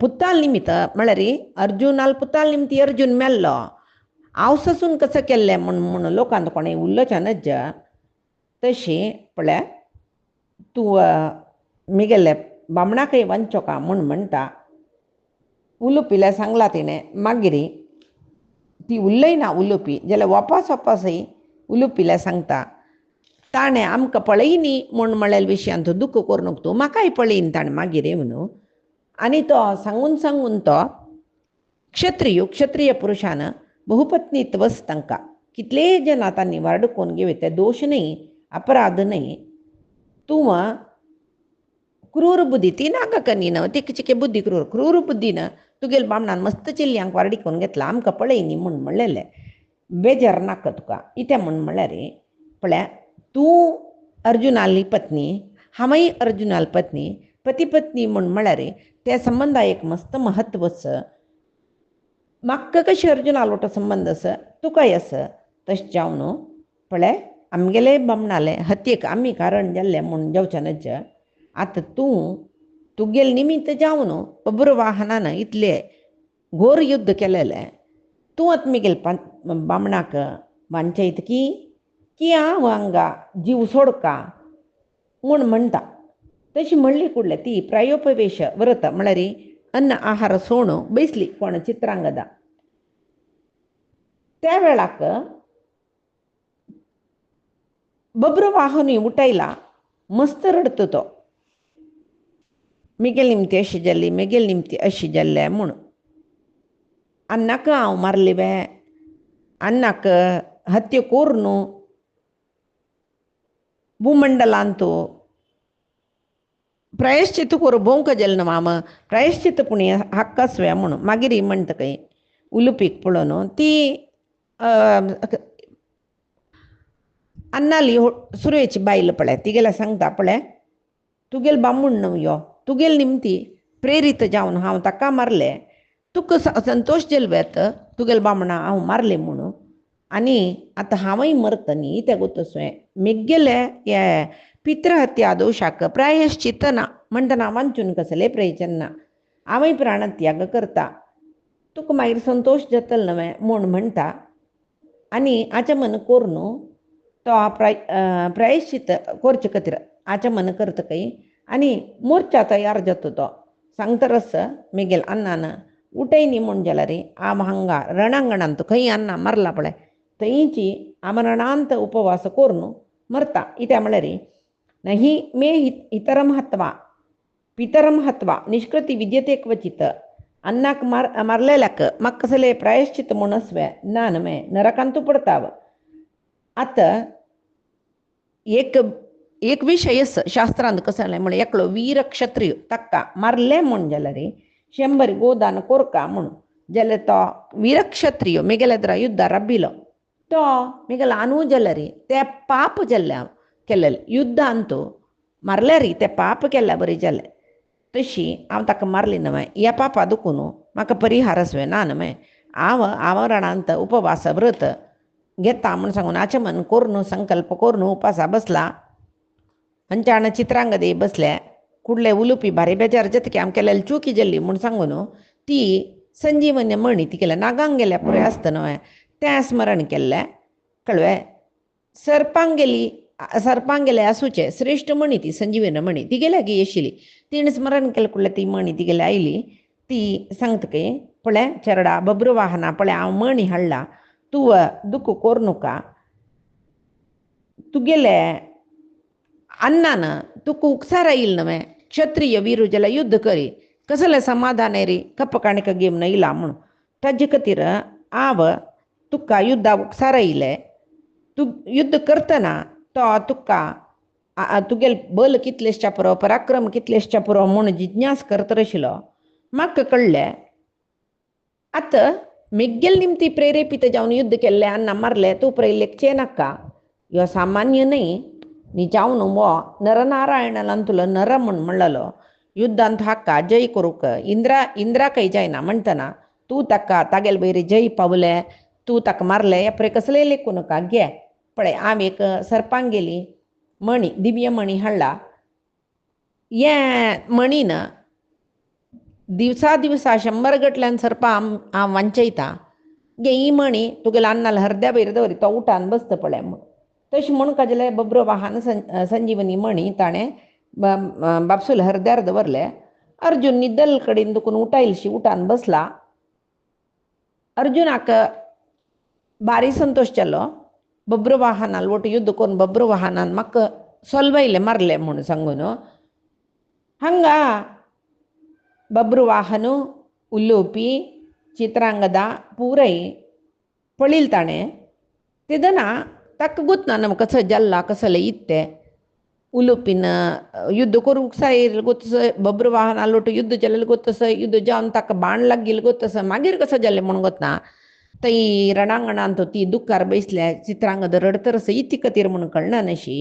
पुताल निमित्त म्हळ्यार अर्जुनाल पुताल निमित्त अर्जुन मेल्लो हांव सासून कसं केल्लें म्हूण लोकांत कोणें उरलोचें नज तशी पळय तूं मेगेले बामणाकय वांचो का म्हूण म्हणटा उलोवपीले सांगला तिणें मागीर ती उलयना उलोवपी जाल्यार वापसय उलोवपीले सांगता ताणें आमकां पळयनी म्हूण म्हळेल्या विशयांत दुख्ख करूंक तूं म्हाकाय पळयन ताणें मागीर येवन आनी तो सांगून तो क्षत्रिय पुरुषानं बहुपत्नीत्वच तांकां कितले जन तांणी वाडकोवन घेवं ते दोश न्ही अपराध न्ही तूं क्रूर बुद्धी ती नाका कन्नी न्हय ती चिके बुद्धी क्रूर बुद्धीन तुगेल बामणान मस्त चिल्ल्यांक वाडीकोवन घेतला आमकां पळय न्ही म्हूण म्हणलेलें बेजार नाका तुका इतें म्हूण म्हणल्यार पळय तूं अर्जुनाली पत्नी हांवय अर्जुनाली पत्नी पती पत्नी म्हूण म्हळ्यार त्या संबंधा एक मस्त महत्व आसा म्हाका कशें अर्जुना लोटो संबंध आसा तुकाय आसा तशें जावन न्हू पळय आमगेले बामणाले हत्येक आमी कारण जाल्ले म्हूण जावचें नज आतां तुगेल निमित्त जावन बब्रुवाहनान इतलें घोर युध्द केलेलें तूं आतां मुगेल बामणाक वांचयत की हांव हांगा जीव सोडका म्हूण म्हणटा तशी म्हणली कुडले ती प्रायोपवेश व्रत म्हळ्यार अन्न आहार सोण बैसली कोण चित्रांगदा त्या वेळाक बब्रुवाहनूय उठयला मस्त रडतो तो मिगेल निमती अशी जाल्ली मिगेल निमती अशी जाल्ले म्हूण अन्नाक हांव मारली बे अन्नाक हत्या कोर न्हू भूमंडलांत प्रायश्चित कोर भोंवक जालें न्हू माम प्रायश्चित पुणी हाक्कासवे म्हणून मागीर म्हणटकय उलुपीक पळोवन ती अन्नाली सुरयेची बायल पळय तिगेल्या सांगता पळय तुगेल बामूण न्हू यो तुगेल निमती प्रेरीत जावन हांव ताका मारलें तुका संतोश जेलवेत तुगेल बामणा हांव मारलें म्हणून आनी आतां हांवय मरता न्ही तें गुतसवें मेगेले हे पितृहत्या दोशाक प्रायश्चित ना म्हणटना वांचून कसलें प्रयोजन ना हांवय प्राणत्याग करता तुका मागीर संतोश जातलो न्हय म्हूण म्हणटा आनी आचमन कोर न्हू तो प्रायश्चित करचे खातीर आचमन करतकय आनी मोर्चा तयार जाता तो सांगतरस मिगेल अन्नान उठय न्ही म्हूण जाल्यार हांव हांगा रणांगणांत खंय अन्ना मारला पळय थंयची आमरणांत उपवास कोर न्हू मरता इत्या म्हळ्यार नहि मे इतरम हत्वा पितरम हत्वा निष्कृती विद्यते क्वचित अन्नाक मारलेल्याक म्हाका कसलें प्रायश्चित म्हणसवे ना न्हय नरकांतू पडताव आतां एक विशय शास्त्रांत कसो म्हण एकलो वीर क्षत्रिय ताका मारलें म्हूण जाल्यार 100 गोदान कोरका म्हूण जाल्यार तो वीर क्षत्रिय मेगेल्या युद्धार राबिलो तो मेगेल आनू जाल्यार ते पाप जाल्ले केलेले युद्धांत मारल्यार ते पाप केल्या बरी जालें तशी हांव ताका मारली न्हय ह्या पापा दुखून म्हाका परिहार आसवे ना न्हय हांव रणांत उपवास व्रत घेता म्हूण सांगून आचमन कोर न्हू संकल्प कोर न्हू उपासा बसला हंचाण चित्रांगदे बसल्या कुडले उलुपी भारी बेजार जतके हांव केलेली चुकी जाल्ली म्हूण सांगून ती संजीवनी मणी ती केल्या नागांक गेल्या पुरे आसता न्हय तें स्मरण केल्लें कळ्ळें सर्पांक गेले आसूचे श्रेश्ठ मणी ती संजीवनी मणी ती गेल्या गी आशिल्ली तिणें स्मरण केलें कुडलें ती मणी ती गेल्या आयली ती सांगतकय पळय चेरडा बब्रुवाहना पळय हांव मणी हाडला तूं दुख कोर नाका तुगेले अन्नान तुका उकसार येईल न्हय क्षत्रिय वीरू जाल्यार युद्ध करी कसलें समाधान रे कप्प काणीक घेवन येयला म्हूण ताजे खातीर हांव तुका युद्धाक उकसार येयलें तूं युद्ध करतना तो तुका तुगेल बल कितलेशें पुरो पराक्रम कितलेशें पुरो म्हूण जिज्ञास करता आशिल्लो म्हाका कळ्ळें आतां मेगेल निमती प्रेरेपीत जावन युद्ध केल्लें अन्ना मारलें तूं प्रैलेखचें नाका ह्यो सामान्य न्ही जावन वो नरनारायणान तुला नर म्हूण म्हणलेलो युद्धांत हाका जय करूंक इंद्राकय जायना म्हणटना तूं ताका तागेले बैरी जय पावलें तूं ताका मारलें हे पळय कसलें लेखू नाका घे पळय हांव एक सर्पांक गेली मणी दिव्य मणी हाडला हे मणीन दिवसा 100 गटल्यान सर्पां हांव वांचयता गे ही मणी तुगेल्या अन्नाला हरद्या बैर दवरी तो उठान बसता पळय म्हूण तशें म्हणून जाल्यार बब्रुवाहन संजीवनी मणी ताणें बापसूल हरद्यार दवरले अर्जुन निद्दल कडेन दुखून उठायलशी उठान बसला अर्जुनाक भारी संतोश जालो बब्रुवाहना लोट युद्ध करून बब्रुवाहनान म्हाका सोलवयलें मारलें म्हूण सांगून हांगा बब्रुवाहन उलोवपी ಚಿತ್ರಾಂಗದ ಪೂರೈ ಪಳಿಲ್ತಾಣೆ तिदना ताका गुतना नमक कसं जल्ला कसले इत्ते उलुपिन युद्ध करूक सायर गोतस बब्र वाहन आलोट युद्ध चलेल गोतस युद्ध जावन ताका बाण लागील गोतस मागीर कसं जालें म्हणून गोतना तई रणांगणांत ती दुखार बैसल्या चित्रांगद रडतरस इती कतीर म्हणून कळना नशी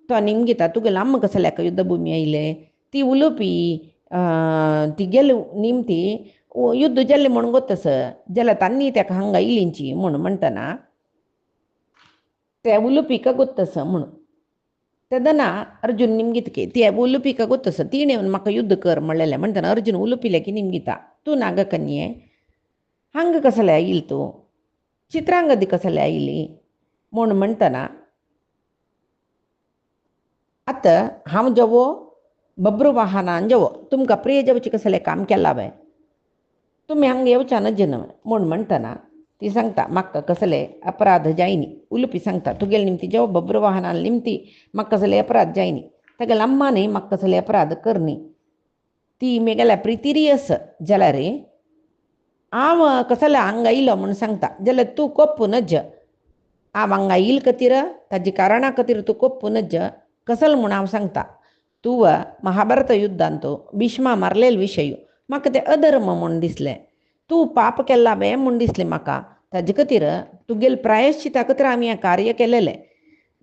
तो निमगिता तुगे अम्म कसल्याक युद्धभूमी आयले ती उलोवपी ती गेल निमती युद्ध जाल्लें म्हणून गोतस जाल्यार तांणी ताका हांगा इल्लींची म्हणून म्हणटना ते उलोवपीक गोतस म्हणून तेदना अर्जुन निमगितके ते उलोवपीक गोतस तिणें येवन म्हाका युद्ध कर म्हणलेलें म्हणटना अर्जुन उलोवपिले की निमगिता तूं नाग कन्ये हांगा कसले आयिल्ली तूं चित्रांगदी कसले आयिल्ली म्हूण म्हणटना आतां हांव जेवो बब्र वाहनान जेवो तुमकां प्रिय जेवचें कसलें काम केलां हांवें तुमी हांगा येवच्या नज न्हय म्हूण म्हणटना ती सांगता म्हाका कसले अपराध जायनी उलोवपी सांगता तुगेले निमती जेव बब्र वाहनान निमती म्हाका कसले अपराध जायनी तेगेले अम्मानय म्हाका कसले अपराध करनी ती मेगेल्या प्रितिरियस जाल्यार हांव कसले हांगा आयलो म्हूण सांगता जाल्यार तूं कोप्पू नज हांव हांगा येयल खातीर ताजी कारणां खातीर तूं कोप्पू नज कसलो म्हूण हांव सांगता तूं महाभारत युद्धांत भीष्मा मारलेलो विशय म्हाका तें अधर्म म्हूण दिसलें तूं पाप केला हांवें म्हूण दिसलें म्हाका ताजे खातीर तुगेले प्रायश्चिता खातीर आमी हें कार्य केलेलें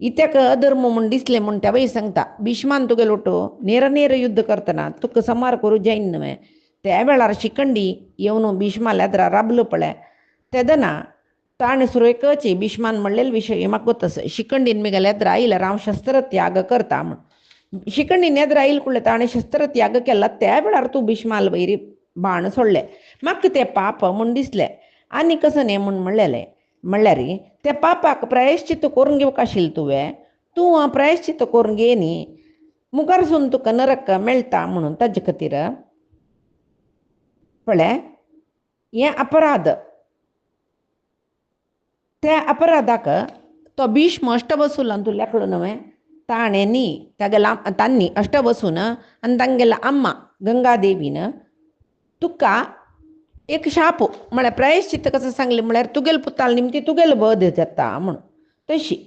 इत्याक अधर्म म्हूण दिसलें म्हूण त्या वेळी सांगता भीष्मान तुगेलो ओटो नेर युद्ध करतना तुका संहार करूं जायना न्हय त्या वेळार शिखंडी येवन भीष्मा लेद्रा राबलो पळय तेदना ताणें सुरेखची भीष्मान म्हणलेलो विशय म्हाका गोतस शिखंडीन म्हगे लेद्रा आयल्यार हांव शस्त्र त्याग करता म्हूण शिखंडीन येद्रा आयले कुळ्ळे ताणें शस्त्र त्याग केला त्या वेळार तूं भीष्माल वयरी बाण सोडले म्हाका तें पाप म्हूण दिसलें आनी कसं न्ही म्हूण म्हणलेलें म्हणल्यार त्या पापाक प्रायश्चित्त करून घेवंक आशिल्लें तुवें तूं प्रायश्चित्त करून घे न्ही मुखारसून तुका नरक मेळटा म्हणून ताजे खातीर पळय हें अपराध त्या अपराधाक तो भीष्म अष्टवसूलान तूं लेखलो न्हय ताणें न्ही तागेला तांणी अष्टवसून आनी तांगेला अम्मा गंगादेवीन तुका एक शाप म्हळ्यार प्रायश्चित्त कसं सांगलें म्हळ्यार तुगेले पुताल निमती तुगेलो वध जाता म्हणून तशी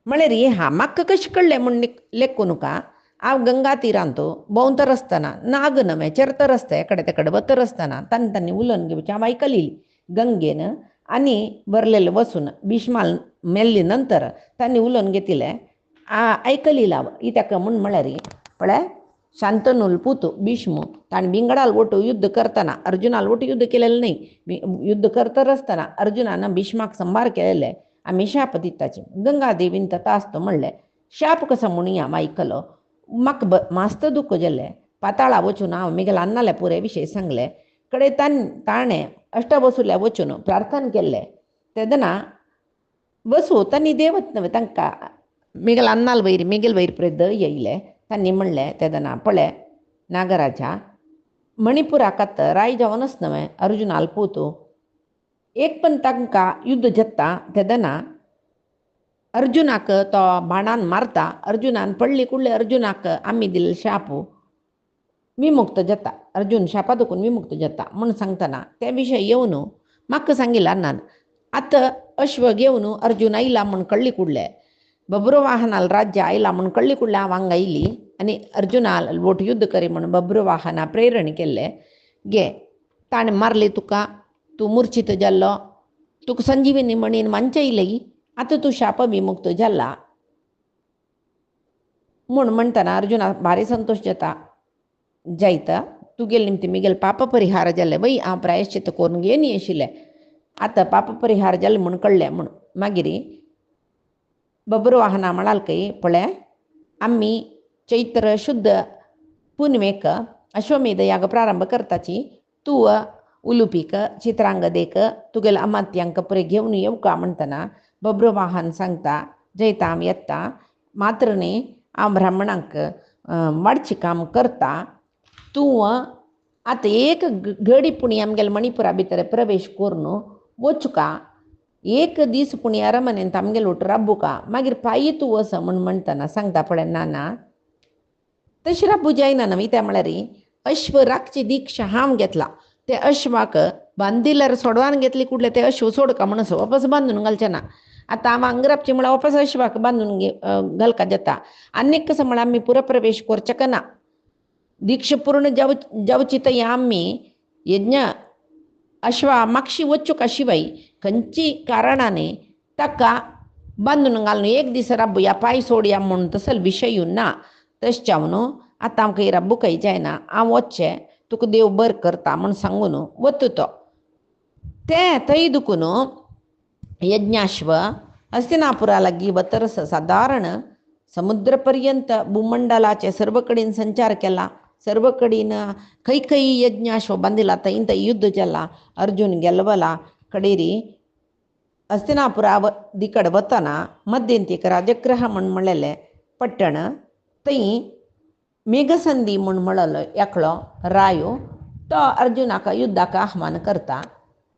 म्हळ्यार म्हाका कशें कळ्ळें म्हूण लेखूं नका हांव गंगा तिरांत भोंवतर आसतना नाग न्हय चरतर आसता एकडे तेकडे वतर आसतना तांणी उलोवन घेवचें हांव आयकली गंगेन आनी बरलेलें वचून भीष्माल मेल्ली नंतर तांणी उलोवन घेतिल्लें आयकली हांव इत्याक म्हूण म्हळ्यार पळय शांतनूल पूत भीष्म ताणें बिंगडाल वटू युद्ध करतना अर्जुनाल वटू युद्ध केलेलें न्हय युद्ध करतर आसतना अर्जुनान भीष्माक संभार केलेले आमी शाप दिताचे गंगादेवीन ताता आसता म्हणलें शाप कसो म्हणून हांव आयकलो म्हाका मास्त दुख्ख जालें पाताळा वचून हांव म्हगेल्या अन्नाल्या पुरे विशय सांगले कडे ताणें अष्टवसूल्या वचून प्रार्थना केल्लें तेदना वसू तांणी देवत न्हय तांकां म्हगेल्या अन्नाल वयर म्हगेल वयर पळय दय येयलें तांणी म्हणलें तेदना पळय नागराजा मणिपुराक राय जावनच न्हय अर्जुनाल पूत एक पण तांकां युद्ध जाता तेदना अर्जुनाक तो बाणान मारता अर्जुनान पडली कुळ्ळे अर्जुनाक आमी दिल्लो शाप विमुक्त जाता अर्जुन शापा दुखून विमुक्त जाता म्हूण सांगतना त्या विशय येवन म्हाका सांगिल्लें अन्नान आतां अश्व घेवन अर्जुन आयला म्हूण कळ्ळी कुळ्ळे बब्रवाहनाल राज्य आयला म्हूण कळ्ळी कुळ्ळे हांव हांगा आयली आनी अर्जुनाल वोट युद्ध करी म्हूण बब्रवाहना प्रेरण केल्लें गे ताणें मारली तुका तूं मुर्चित जाल्लो तुका संजिविनी म्हणीन मंचयली आतां तूं शाप विमुक्त जाला म्हूण म्हणटना अर्जुना भारी संतोश जायता तुगेले निमती म्हगेले पाप परिहार जाल्ले वय हांव प्रायश्चित्त करून घेयनी आशिल्लें आतां पाप परिहार जालें म्हूण कळ्ळें म्हूण मागीर बब्रवाहना म्हणाल की पळय आमी चैत्र शुद्ध पुनवेक अश्वमेध याग प्रारंभ करताची तूं उलुपीक चित्रांगदेक तुगेले अमात्यांक पळय घेवन येवका म्हणटना बब्रवाहन सांगता जैता हांव येता मात्र न्ही हांव ब्राह्मणांक वाडचें काम करता तूं आतां एक घडी पुणी आमगेले मणिपुरा भितर प्रवेश करून वचुका एक दीस पुणी अरमनेंत आमगेले वोट राबुका मागीर पायी तूं वच म्हूण म्हणटना सांगता पळय नाना तशें राबू जायना न्हय त्या म्हळ्यार अश्व राखची दिक्षा हांव घेतला ते अश्वाक बांदिल्यार सोडवान घेतली कुठले ते अश्व सोडका म्हणून वापस बांदून घालचे ना. आता आम अंगरापची म्हळ्यार वापस अश्वाक बांदून घालका जाता. आनीक कसं म्हळ्यार आमी पुरप्रवेश करचे ना. दीक्ष पूर्ण जावची थंय आमी यज्ञ अश्वा मागशी वचूका शिवाय खंयची कारणाने ताका बांदून घालून एक दीस राबया पाय सोडया म्हणून तसल विशय ना. तशच्या म्हणून आतां आमकां राबू खंय जायना, हांव वचचें, तुका देव बरें करता म्हूण सांगून वता तो. ते थंय दुखून यज्ञाश्व हस्तिनापुरा लागीं वतरस सादारण समुद्र पर्यंत भूमंडलाचे सर्व कडेन संचार केला. सर्व कडेन खंय खंय यज्ञाश्व बांदिला थंय थंय युद्ध जालां. अर्जून गेलवला कडेरी हस्तिनापुरा दिकड वतना मध्यंतीक राजग्रह म्हूण म्हणलेलें पट्टण थंय मेघसंधी म्हूण म्हणलो एकलो रायो तो अर्जुनाक युद्धाक आह्वान करता.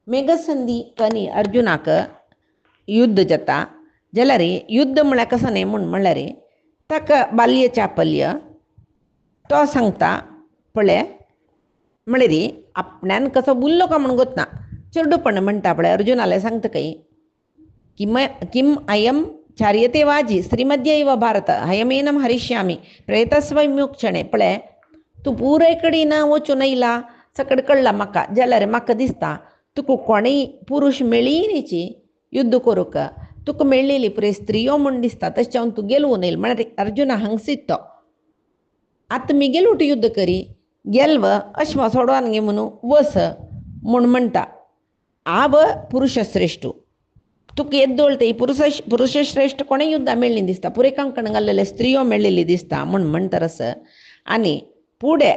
मेघसंधी कनी अर्जुनाक युद्ध जाता जाल्यार युद्ध म्हळ्यार कसं न्ही म्हूण म्हणल्यार ताका बाल्य चापल्य तो सांगता पळय म्हळ्यार आपणान कसो उरलो का म्हूण गोतना चेडूपण म्हणटा पळय अर्जुनाले सांगता खंय किम अयम चार्यते वाजी श्रीमद्यैव भारत हयमेनम हरिष्यामी प्रेतस्वय मोक्षणे. पळय तूं पुराय कडेन वचून येयला सकड कळ्ळा म्हाका जाल्यार म्हाका दिसता तुका कोणेय पुरुश मेळ्ळीनीची युद्ध करूंक तुका मेळ्ळेली पुरे स्त्रियो म्हूण दिसता. तशें तूं गेलवून येयला म्हळ्यार अर्जुना हांगसीत तो. आतां मी गेलो तूं युद्ध करी गेल्व अश्वा सोडवान गे म्हणून वस म्हूण म्हणटा. हांव पुरुश श्रेश्ठ तुका येद्दोळते पुरुश श्रेश्ठ कोणेय युद्धां मेळ्ळी दिसता. पुरे कंकण घाल्लेले स्त्रियो मेळ्ळेली दिसता म्हूण म्हणटरस आनी फुडें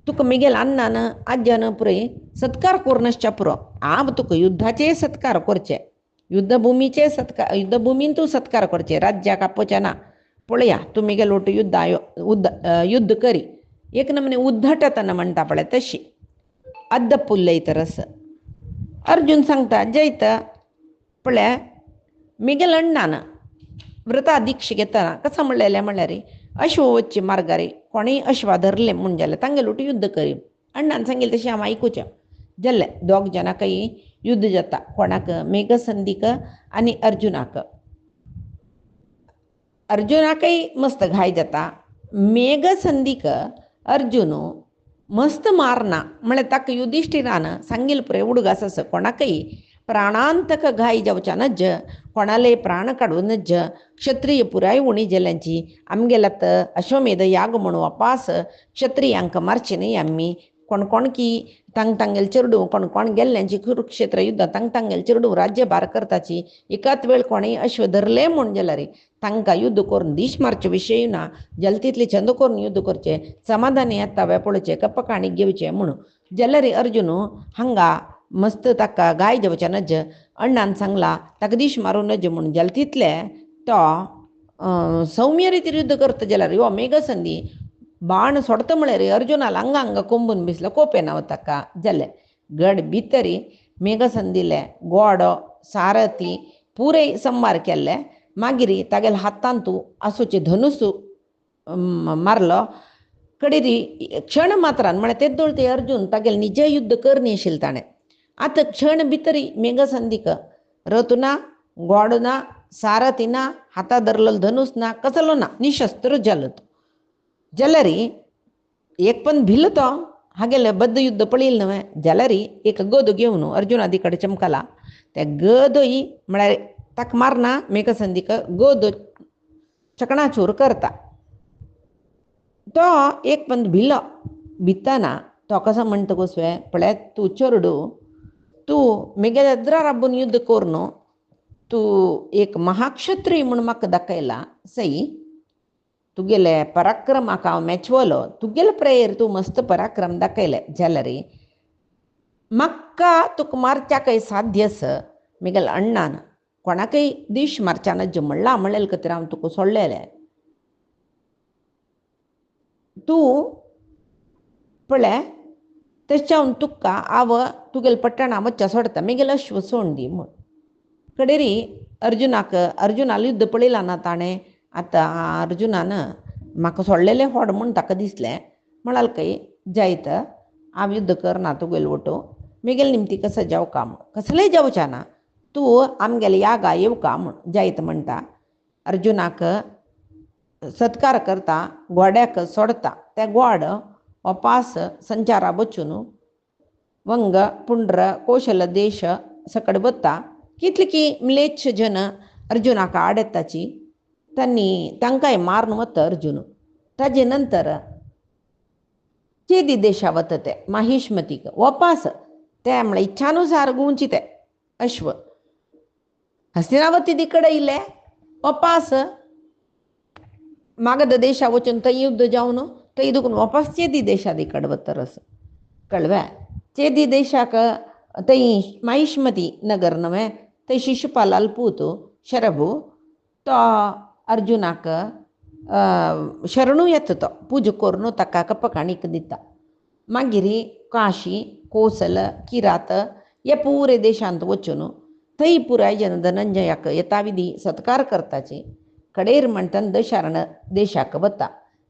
तुका मिगेल अन्नान आज्यान पुरे सत्कार करूनसच्या पुरो. हांव तुका युद्धाचे सत्कार करचे, युद्धभुमीचे सत्कार, युद्धभुमीन तूं सत्कार करचे, राज्याक आपोवचे ना. पळया तूं मिगेल ओट युद्ध करी. एक नमने उद्धटतन म्हणटा पळय तशी अद्द पुल्लयतरस. अर्जुन सांगता जैत पळय मिगेल अण्णान व्रता दीक्ष घेतना कसं म्हणलेलें म्हळ्यार अश्व वच्चे मार्गारी कोणेय अश्वा धरले म्हूण जाल्यार तांगेल ओटी युद्ध करी. अण्णान सांगिल्लें तशें हांव आयकुचें. जाल्लें दोग जाणांकय युद्ध जाता. कोणाक मेघसंधीक आनी अर्जुनाक. अर्जुनाकय मस्त घाय जाता. मेघसंधीक अर्जुन मस्त मारना म्हळ्यार ताका युधिष्ठिरान सांगिल्लें पुरे उडगास कोणाकय प्राणांतक घाय जावच्या नज कोणाले प्राण काडूनच क्षत्रिय पुराय उणी जाल्यांची आमगेलात अश्वमेध याग म्हणून वापास क्षत्रियांक मारचे न्ही आमी. कोण कोण की तांग तांगेल चेडू कोण कोण गेल्ल्यांची कुरुक्षेत्र युद्ध तांग तांगेल चेडू राज्यभार करताची एकाच वेळ कोणेय अश्व धरले म्हूण जाल्यार तांकां युद्ध करून दीश मारचे विशय ना. जाल तितले छंद करून युद्ध करचे, समाधानी येता पळोवचे, कप्प काणी घेवचे म्हणून जाल्यार अर्जुन हांगा मस्त ताका गाय जावचे नज अण्णान सांगला ताका दीश मारूं नज म्हणून. जाल तितले तो सौम्य रितीन युद्ध करता जाल्यार हो मेघसंधी बाण सोडता म्हळ्यार अर्जुनाला हांगा कोंबून बिसलो कोपेना ताका. जालें गड भितरी मेघसंधीले गोडो सारथी पुरे संवार केल्ले. मागीर तागेले हातान तूं आसूचे धनुस मारलो कडेरी क्षण मात्रान म्हळ्यार तेद्दोळ ते अर्जून तागेलें निज युद्ध करनी आशिल्लें ताणें. आतां क्षण भितरी मेघसंधीक रथ ना, गोड ना, सारथी ना, हाता धरलेलो धनुस ना, कसलो ना, निशस्त्र जालो तो. जाल्यार एक पण भिलो तो हागेले बद्ध युद्ध पळयलें न्हय जाल्यार एक गद घेवन अर्जुनादी कडेन चमकला. ते गदय म्हळ्यार ताका मारना मेघसंधीक गद चकणाचूर करता. तो एक पण भिलो भितना तो कसो म्हणटा गोसवे पळय तूं चेडू तूं मेघे एद्रा राबून युद्ध कर न्हू, तूं एक महाक्षत्रीय म्हूण म्हाका दाखयला सई. तुगेले पराक्रमाक हांव मेचवलो, तुगेले प्रेयर तूं मस्त पराक्रम दाखयलें जाल्यार म्हाका तुका मारच्याकय साध्य आसा. मेगेल अण्णान कोणाकय दीश मारच्या नज म्हणलां म्हणलेलें खातीर हांव तुका सोडलेलें. तूं पळय तशें हांव तुका हांव तुगेले पट्टणा वच्चा सोडता, मेगेलो अश्व सोडून दी म्हूण. कडेरी अर्जुनाले युद्ध पळयलां ना ताणें. आतां अर्जुनान म्हाका सोडलेलें व्हड म्हूण ताका दिसलें. म्हणाल खंय जायत हांव युद्ध करना तुगेलो वटो मेगेल निमती कसं जाव का म्हूण कसलेंय जावच्या ना तूं आमगेले यागा येवका म्हूण जायत म्हणटा अर्जुनाक सत्कार करता घोड्याक सोडता ते घोड वापास संचारा वचून वंग पुंड्र कोशल देश सकड वता कितले की म्लेच्छ जन अर्जुनाक आडेताची तांकांय मारून वता अर्जुन ताजे नंतर चेदी देशा वता ते माहिष्मतीक वापास ते म्हळ्यार इच्छानुसार गुंवची ते अश्व हस्तिनावती दिकड इले वापास मागध देशा वचून थंय युद्ध जावन थंय दुखून वापस चेदी देशा दिकड वतरस कळव्या चेदी देशाक थंय माहिष्मती नगर न्हय थंय शिशुपालाल पूत शरभू तो अर्जुनाक शरणू येता तो पुजा करून ताका कपकाणीक दिता मागीर काशी कोसल किरात हे पुरे देशांत वचून थंय पुराय जन धनंजयाक यथाविधी सत्कार करताचे कडेर म्हणटा दशार्ण देशाक वता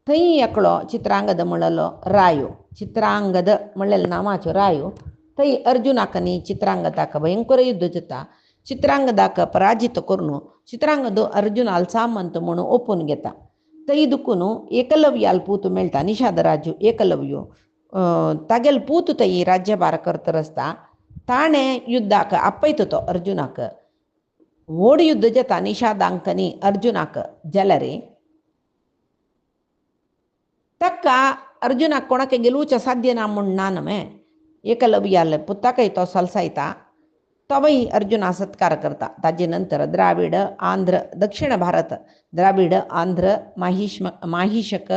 थंय एकलो चित्रांगद म्हणलो रायो चित्रांगद म्हणलेले नांवाचो रायो थंय अर्जुनाक न्ही चित्रांगदाक भयंकर युद्ध जाता चित्रांगदाक पराजीत करून चित्रांगद अर्जुनाल सामंत म्हणून ओपून घेता थंय दुखून एकलव्याल पूत मेळटा निषाद राजू एकलव्यो तागेल पूत थंय राज्यभार करता ताणें युद्धाक आपयता तो अर्जुनाक व्हड युद्ध जाता निषादांकनी अर्जुनाक जाल्यार ताका अर्जुनाक कोणाक गेलूच साध्य ना म्हूण ना न्हय एकलव्याल पुताकय तो सलसायता तोय अर्जुना सत्कार करता ताजे नंतर द्राविड आंध्र दक्षिण भारत द्राविड आंध्र माहिशक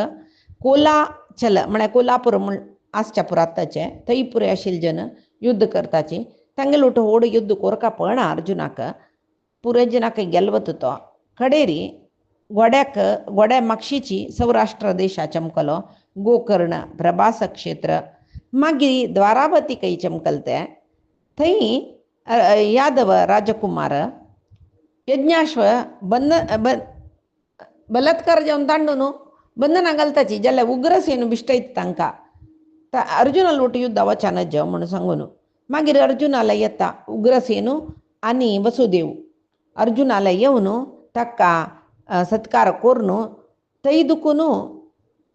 कोलाचल म्हळ्यार कोल्हापूर म्हूण आसच्या पुराताचे थंय पुरे आशिल्ले जन युद्ध करताचे तांगेल उठ व्हड युद्ध कोरका पळना अर्जुनाक पुरे जनाक गेलवता तो कडेरी घोड्या माक्षीची सौराष्ट्र देशा चमकलो गोकर्ण प्रभास क्षेत्र मागीर द्वारावती कई चमकलते थंय यादव राजकुमार यज्ञाश्व बलात्कार जावन तांडून बंधना घालताची जाल्यार उग्रसेन बिश्टयता तांकां अर्जुना लोट युद्ध वचना जाव म्हणून सांगून मागीर अर्जुनाला येता उग्रसेनू आनी वसुदेव अर्जुनाला येवन ताका सत्कार करून थंय दुखून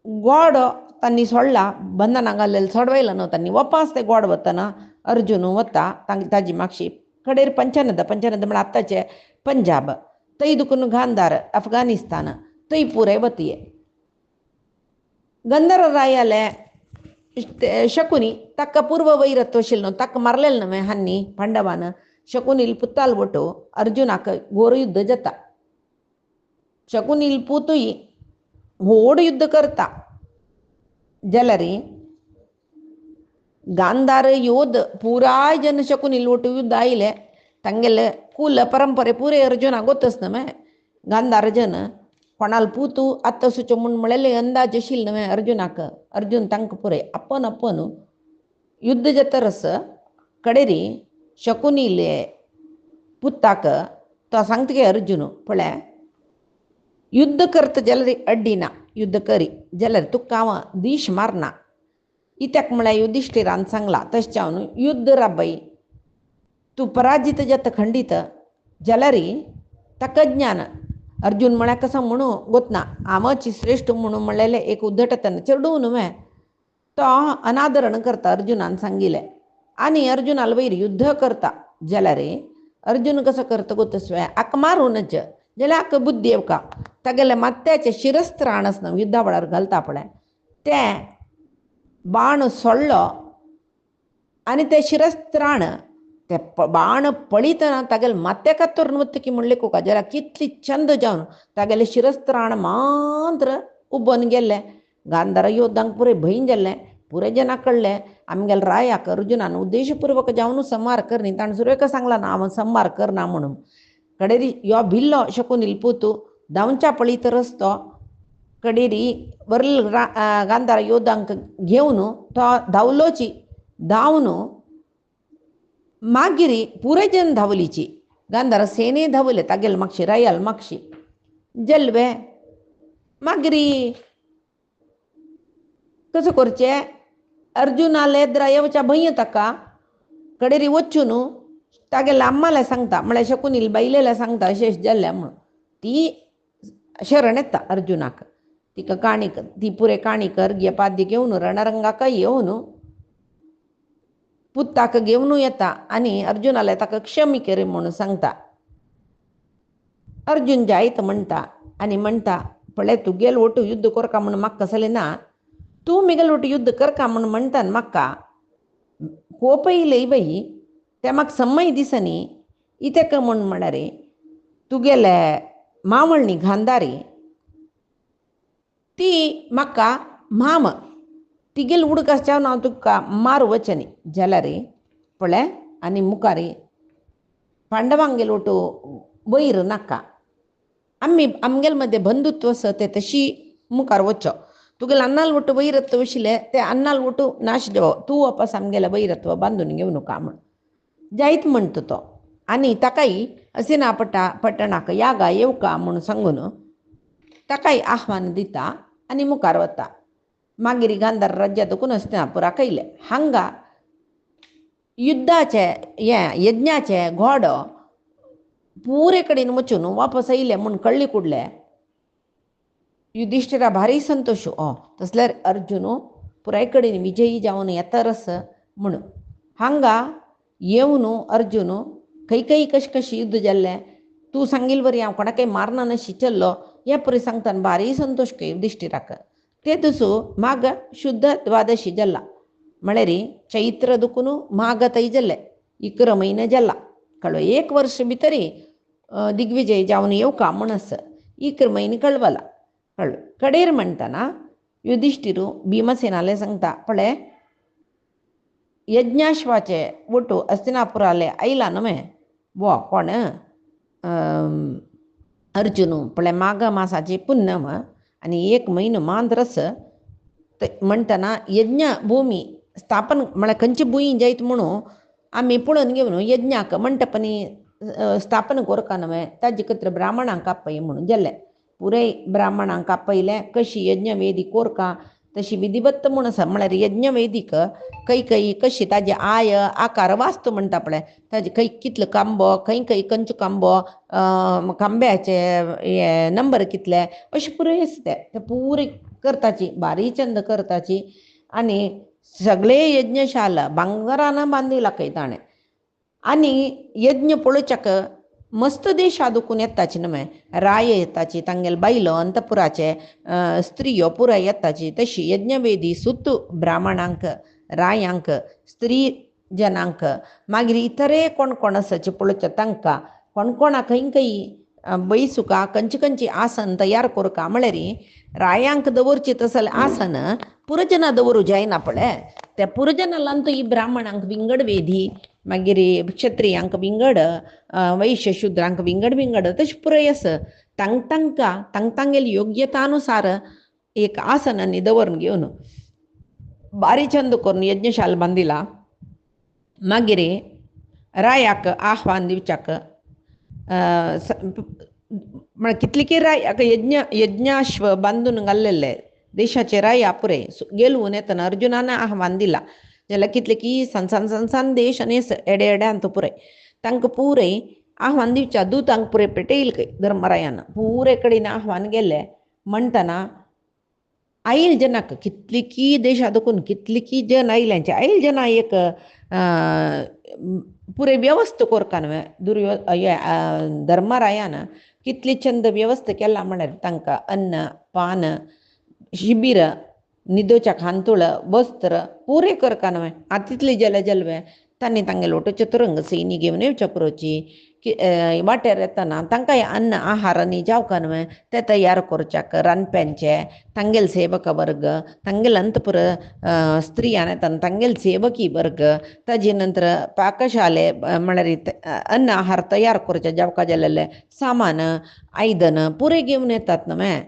गोड तांणी सोडला बंधना घालेले सोडवयला न्हू तांणी वापस ते गोड वतना अर्जुन वता ताजी मागशी कडेर पंचनद म्हळ्यार आतांचे पंजाब थंय दुखून गांधार अफगानिस्तान थंय पुरे वतये गंधर्व रायाले शकुनी ताका पूर्व वैरत्व आशिल्लो ताका मारलेलो न्हय हांणी पांडवान शकुनील पुताल वटो अर्जुनाक घोर युद्ध जाता शकुनील पुतूय व्हड युद्ध करता जाल्यार गांधार योध पुराय जन शकुनील वटू युद्ध आयले तांगेले कुल परंपरे पुरे अर्जुनाक गोतच न्हय गांधार जन कोणाल पूतू आत्तसूचो म्हूण म्हळेले अंदाज आशिल्लो न्हय अर्जुनाक अर्जुन तांकां पुरे आपण युद्ध जातरस कडेरी शकुनीले पुताक तो सांगता गे अर्जुन पळय युद्ध करता जाल्यार अड्डी ना युद्ध करी जाल्यार तुका हांव दीश मारना इत्याक म्हळ्यार युधिश्टिरान सांगला तशें हांव युद्ध राबय तूं पराजीत जाता खंडीत जाल्यार ताका ज्ञान अर्जुन म्हळ्यार कसो म्हणू गोतना हांवच श्रेश्ठ म्हणून म्हणलेले एक उद्धटतन चेडू न्हय तो अनादरण करता अर्जुनान सांगिल्लें आनी अर्जुनाल वयर युद्ध करता जाल्यार अर्जुन कसो करता गोतस्वे हाका मारूनच जाल्यार हाका बुद्धी येवका तागेले मात्याचे शिरस्त्राण आसना युद्धा वेळार घालता पळय ते बाण सोडलो आनी ते शिरस्त्राण ते बाण पळितना तागेले माथ्याक तोरून वतकी म्हणले कोका जाल्यार कितली चंद जावन तागेले शिरस्त्राण मात्र उबोन गेले गांधार योद्धांक पुरे भंय जाल्ले पुरे जना कळ्ळे आमगेले रायाक अर्जुनान उद्देशपूर्वक जावन संहार कर न्ही ताणें सुरेख सांगला ना हांव संहार करना म्हणून कडेरी यो भिल्लो शकुनील पुतू धांवच्या पळयतरच तो कडेरी वरल गांधार योद्धांक घेवन तो धांवलोची धांवन मागीर पुरे जन धांवलीची गांधार सेने धांवले तागेले मागशी रायाल मागशी जल्वे मागीर कसो करचें अर्जुनाले द्रायवच्या भंय ताका कडेरी वचून तागेल्या अम्माला सांगता म्हळ्यार शकुनील बायलेला सांगता शेष जाल्ल्या म्हणून ती शरण येता अर्जुनाक तिका काणीक ती पुरे काणीक अर्घ्य पाद्य घेवन रणरंगाक येवन पुत्ताक घेवन येता आनी अर्जुनाला ताका क्षमी कर म्हणून सांगता. अर्जुन जायत म्हणटा आनी म्हणटा पळय तूं गेल वटू युद्ध करका म्हणून म्हाका कसलें ना तूं मिगेल वटू युद्ध करका म्हणून म्हणटा म्हाका कोप येयले बाई ते म्हाका संमय दिसनी इतेक म्हूण म्हणल्यार तुगेले मावळणी गांधारी ती म्हाका माम तिगेल उडकाच्या हांव तुका मारू वचनी जाल्यार पळय आनी मुखार पांडवांगेल वटू वयर नाका आमगेल मध्ये बंधुत्व आसा ते तशी मुखार वच्चो तुगेले अन्नाल वटू वैरत्व वशिले ते अन्नाल वटू नाश देवो तूं वापस आमगेले वैरत्व बांदून घेवं नका म्हण जायत म्हणटा तो. आनी ताकाय हस्तिना पट्टणाक यागा येवका म्हूण सांगून ताकाय आव्हान दिता आनी मुखार वता. मागीर गांधार राज्या देखून हस्तिनापुराक येयले. हांगा युद्धाचे यज्ञाचे घोडो पुरे कडेन वचून वापस येयले म्हूण कळ्ळी कुडले युधिष्ठिरा भारी संतोश तसल्यार अर्जुन पुराय कडेन विजयी जावन येतारस म्हणून हांगा येवन अर्जुन खंय कशें युद्ध जाल्लें तूं सांगिल वरी हांव कोणाकय मारना नशी चल्लो हे परी सांगतना भारी संतोश कय युधिष्ठिराक. ते दिसू माघ शुद्ध द्वादशी जाल्ला म्हळ्यार चैत्र दुखून माघ तय जाल्ले इकर म्हयनो जाला कळ्ळो 1 वर्ष भितर दिग्विजय जावन येवका म्हणस इकर म्हयनो कळवला कळ्ळो. कडेर म्हणटना युधिष्ठिरू भीमसेनाले सांगता पळय यज्ञाश्वाचे वटू हस्तिनापुराले आयला न्हय वो कोण अर्जुन पळय माघ मासाची पुन्नम आनी 1 म्हयनो मांद्रस म्हणटना यज्ञ भूमी स्थापन म्हळ्यार खंयची भुंय जायत म्हणून आमी पळोवन घेवन यज्ञाक मंटपनी स्थापन करका न्हय ताजे खातीर ब्राह्मणांक आपय म्हणून जाल्लें पुरे ब्राह्मणांक आपयलें कशी यज्ञ वेदी कोरका तशी विधिवत्त म्हूण आसा म्हळ्यार यज्ञ वेदीक खंय कशी ताजे आय आकार वास्तू म्हणटा पळय ताजे खंय कितलो कांबो खंय कंचो कांबो कांब्याचे हे नंबर कितले अशें पुरे आसता ते पुरे करताची भारी चंद करताची आनी सगळे यज्ञशाला भांगरान बांदिला खंय ताणें आनी यज्ञ पळोवच्याक मस्त देश आदुकून येताची न्हय राय येताची तांगेल बायलो अंतपुराचे स्त्रियो पुराय येताची तशी यज्ञवेदी सुत ब्राह्मणांक रायांक स्त्री जनांक मागीर इतरे कोण आसाचे पळोवचे तांकां कोणा खंय बैसुका खंयची आसन तयार करका म्हळ्यार रायांक दवरची तसले आसन पुरजना दवरूं जायना पळय त्या पुरजनालांत ही ब्राह्मणांक विंगड वेदी मागीर क्षत्रियांक विंगड वैश्य शुद्रांक विंगड तशें पुराय आसा तांगेल योग्यतानुसार एक आसन आनी दवरून घेवन बारी चंद करून यज्ञशाल बांदिला. मागीर रायाक आव्हान दिवच्याक म्हळ्यार कितलीकी रायाक यज्ञाश्व बांदून घाल्लेले देशाचे राया पुरे गेलून येतना अर्जुनान आव्हान दिला जाल्यार कितलीकी संसान देश आनी एड्यांत पुरे तांकां पुरे आव्हान दिवच्या दूतांक पुरे पेटयल खंय धर्मरायान पुरे कडेन आव्हान गेले म्हणटना आयल जनाक कितलीकी देशा देखून कितलीकी जन आयल्यांचे आयल जना एक पुरे व्यवस्था करका न्हय धर्मरायान कितली चंद व्यवस्था केला म्हळ्यार तांकां अन्न पान शिबीर न्हिदोच्या खांतुळ वस्त्र पुरे करका न्हय तितले जलवे तांणी तांगेलो वटू चतुरंग सैनी घेवन येवच्या पुरोची वाटेर येतना तांकांय अन्न आहार आनी जावका न्हय ते तयार करच्याक रांदप्यांचे तांगेल सेवक वर्ग तांगेल अंतपुर स्त्रियां येतना तांगेल सेवकी वर्ग ताजे नंतर पाकशाले म्हळ्यार अन्न आहार तयार करचे जावका जाल्ले सामान आयदन पुरे घेवन येतात न्हय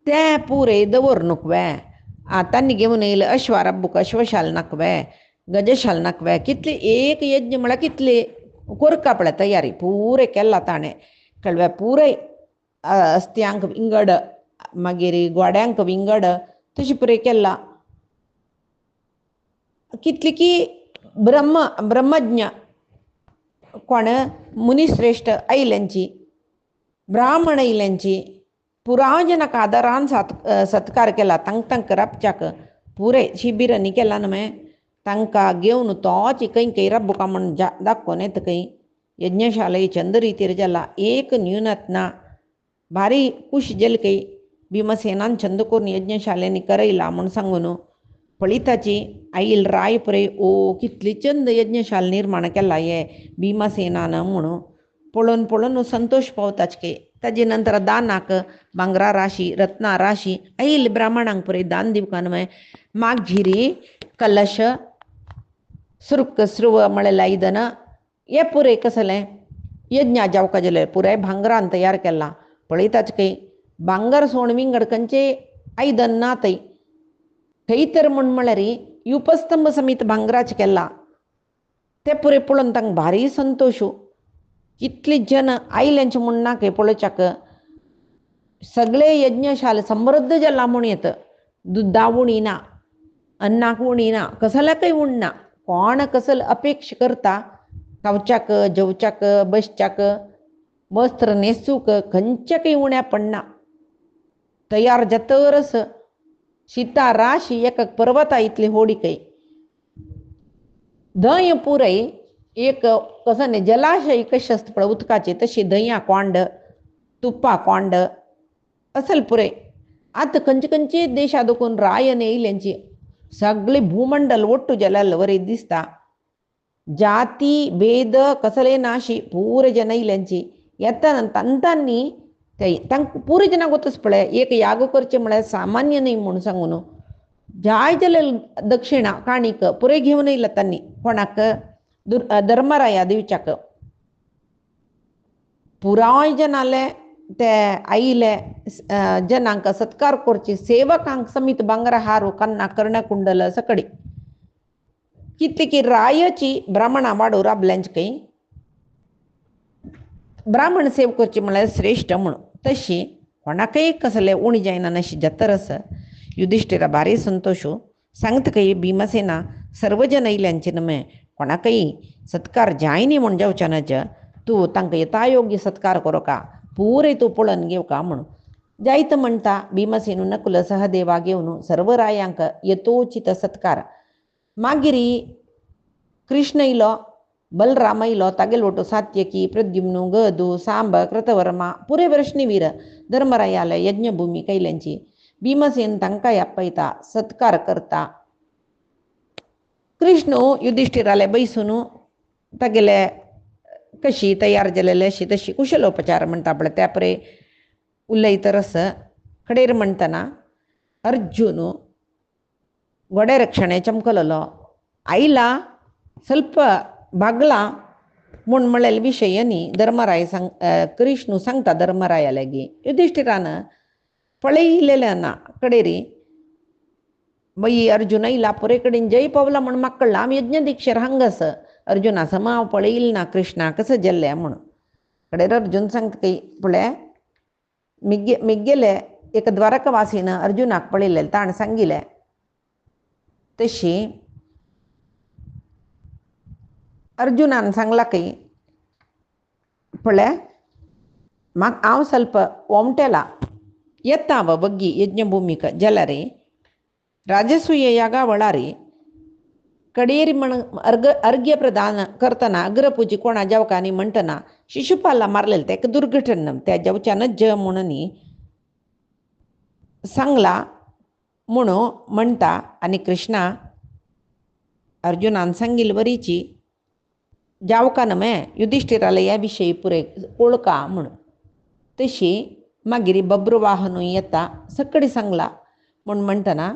ते पुरे दवर नकवे तांणी घेवन येयले अश्वारब्बूक अश्वशाल नाकवे गजशाल नाकवे कितले एक यज्ञ म्हळ्यार कितले करका पळय तयारी पुरे केला ताणें कळ्ळें पुरे अस्त्यांक विंगड मागीर गोड्यांक विंगड तशें पुरे केला. कितली की ब्रह्मज्ञ कोण मुनिश्रेष्ठ आयल्यांची ब्राह्मण आयल्यांची पुराजनाक आदारान सत्कार केला. तांक राबच्याक पुरे शिबिरांनी केला न्हय. तांकां घेवन तोच खंय रब्बुका म्हण दाखोवन येता खंय यज्ञशाले चंद रितीर जाला. एक न्यूनत ना. भारी खुश जेल खंय भीमसेनान चंद करून यज्ञशालेनी करयला म्हूण सांगून पळिताची आईल राय पुरे ओ कितली चंद यज्ञशाल निर्माण केला हे भीमसेनान म्हणून पळोवन संतोष पावताच के. ताजे नंतर दानाक भांगरा राशी रत्ना राशी आईल ब्राह्मणांक पुरे दान दिवका न्हय. मागझिरी कलश सुरुक स्रुव म्हळेला इदन हे पुरे कसलें यज्ञ जावका जाल्यार पुराय भांगरान तयार केला. पळयताच खंय भांगर सोण विंगड खंयचे आयदन ना थंय. थंय तर म्हळ्यार युपस्तंभ समीत भांगराच केला. ते पुरे पळोवन तांकां भारी संतोश. कितले जन आयल्यांचे म्हूण ना खंय पळोवच्याक. सगळे यज्ञशाल समृद्ध जाला म्हूण येत. दुदाक उणी ना, अन्नाक उणी ना, कसल्याकय उण ना. कोण कसल अपेक्षा करता खावच्याक जेवच्याक बसच्याक वस्त्र न्हेसूक खंयच्याकय उण्या पडना. तयार जातरच शिता राशी एक पर्वता इतली होडी खंय. धंय पुरय एक कसं न्ही जलाशय कशें आसता पळय उदकाचे तशी धंया कोंड तुप्पा कोंड असल पुरे. आतां खंयचे देशा देखून रायन येयल्यांची सगळे भूमंडल ಒಟ್ಟು जलाल दिसता. जाती भेद कसले नाशी पूर जन इल्यांची येता तांतांनी तांकां पुरी जना गोतच पळय एक याग करचें म्हळ्यार सामान्य न्ही म्हूण सांगून जाय जाल्यार दक्षिणा काणीक पुरे घेवन येयला तांणी कोणाक धर्मराया दिवच्याक. पुराय जनाले ते आयिल्ले जनांक सत्कार करचे सेवकांक समीत भांगरा हारू कन्ना कर्णकुंडल सकडी कितली की रायाची ब्राह्मणां वाडो राबल्यांच खंय ब्राह्मण सेव करची म्हळ्यार श्रेष्ठ म्हणून. तशी कोणाकय कसले उणी जायना नशी जतरस युधिष्ठिरा भारी संतोश. सांगता खंय भीमसेना सर्वजन आयल्यांचे नमे कोणाकय सत्कार जायनी म्हूण जावच्या नज तूं तांकां यथायोग्य सत्कार करो का पुरे तूं पळोवन घेव का म्हणून. जायत म्हणटा भीमसेनू नकुल सहदेवा घेवन सर्व रायांक यथोचित सत्कार. मागिरी कृष्ण इलो बलराम इलो तागेलवटू सात्यकी प्रद्युम्नु गदू सांब कृतवर्मा पुरे वृष्णीवीर धर्मरायाले यज्ञभूमी कैल्यांची. भीमसेन तांकांय आपयता सत्कार करता. कृष्ण युधिष्ठिराले बैसून तागेले कशी तयार जालेले अशी तशी कुशलोपचार म्हणटा पळय त्या परे उलयतरस कडेर म्हणटना अर्जुन गोडे रक्षणे चमकलो आयला ಸ್ವಲ್ಪ भागला म्हूण म्हळेले विशयानी धर्मराय कृष्ण सांगता धर्मरायालेगी. युधिष्ठिरान पळयलेले ना कडेरी बई अर्जुन इला पुरे कडेन जय पावला म्हूण म्हाका कळ्ळां. आमी यज्ञ दीक्षेर हांगास अर्जुना सम हांव पळयलें ना कृष्णा कसं जेल्लें म्हूण. कडेर अर्जुन सांगता की पळय मिगेले एक द्वारकावासीन अर्जुनाक पळयलें ताणें सांगिल्लें तशी अर्जुनान सांगला की पळय म्हाका हांव ಸ್ವಲ್ಪ ओमटेला येताव बग्गी यज्ञभूमीक जाल्यार राजसूय यागा वळारी कडेरी म्हण अर्घ्य प्रदान करतना अग्रपुजी कोणा जावकानी म्हणटना शिशुपाला मारलेले ते एक दुर्घटना त्या जावच्यानच ज म्हणून सांगला म्हणून म्हणटा. आनी कृष्णा अर्जुनान सांगिल्ल वरीची जावका नमे युधिष्ठिराला ह्या विशयी पुरे ओळखा म्हणून. तशी मागिरी बब्रुवाहनू येता सकडी सांगला म्हूण म्हणटना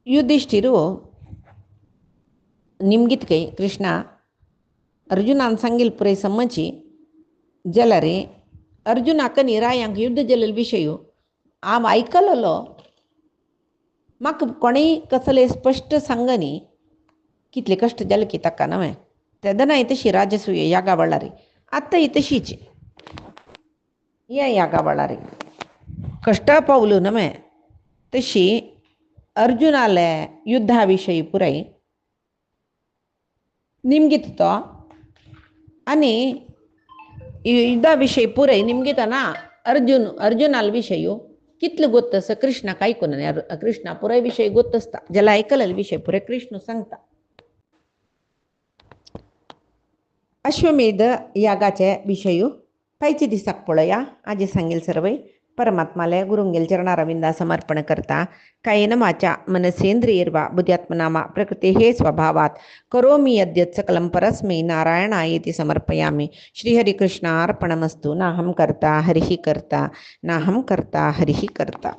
युधिष्ठिरू निमगीत खंय कृष्णा अर्जुनान सांगिल्ल पुरे समची जाल्यार अर्जुनाक न्ही रायांक युद्ध जाल्ले विशय हांव आयकलोलो. म्हाका कोणेय कसले स्पश्ट सांगनी कितले कश्ट जाले की ताका नवे तेदनाय तशी राजसूय यागा वळारी आतां तशीच हे यागा वळारी कश्ट पावलो नवे तशी अर्जुनाला युद्धाविषयी पुराई निमगितो आणि युद्धाविषयी पुराई निमगिताना अर्जुनाला विषयी कितलं गोत्तस कृष्णा काय कोण कृष्णा पुराय विषयी गोत्तसता ज्याला ऐकलं विषय पुरे कृष्ण सांगता. अश्वमेध यागाच्या विषयी पाहिजे दिसाक पळया आजी सांगेल सर्व परमात्माला गुरुंगेल चरणारविंदा समर्पण करता कायेन वाचा मनसेंद्रियर्वा बुद्ध्यात्मनामा प्रकृते हे स्वभावात करोमि यद्यत् सकलं परस्मै नारायणायेति समर्पयामि. श्रीहरिकृष्णार्पणमस्तु. नाहं कर्ता हरिः कर्ता नाहं कर्ता हरिः कर्ता.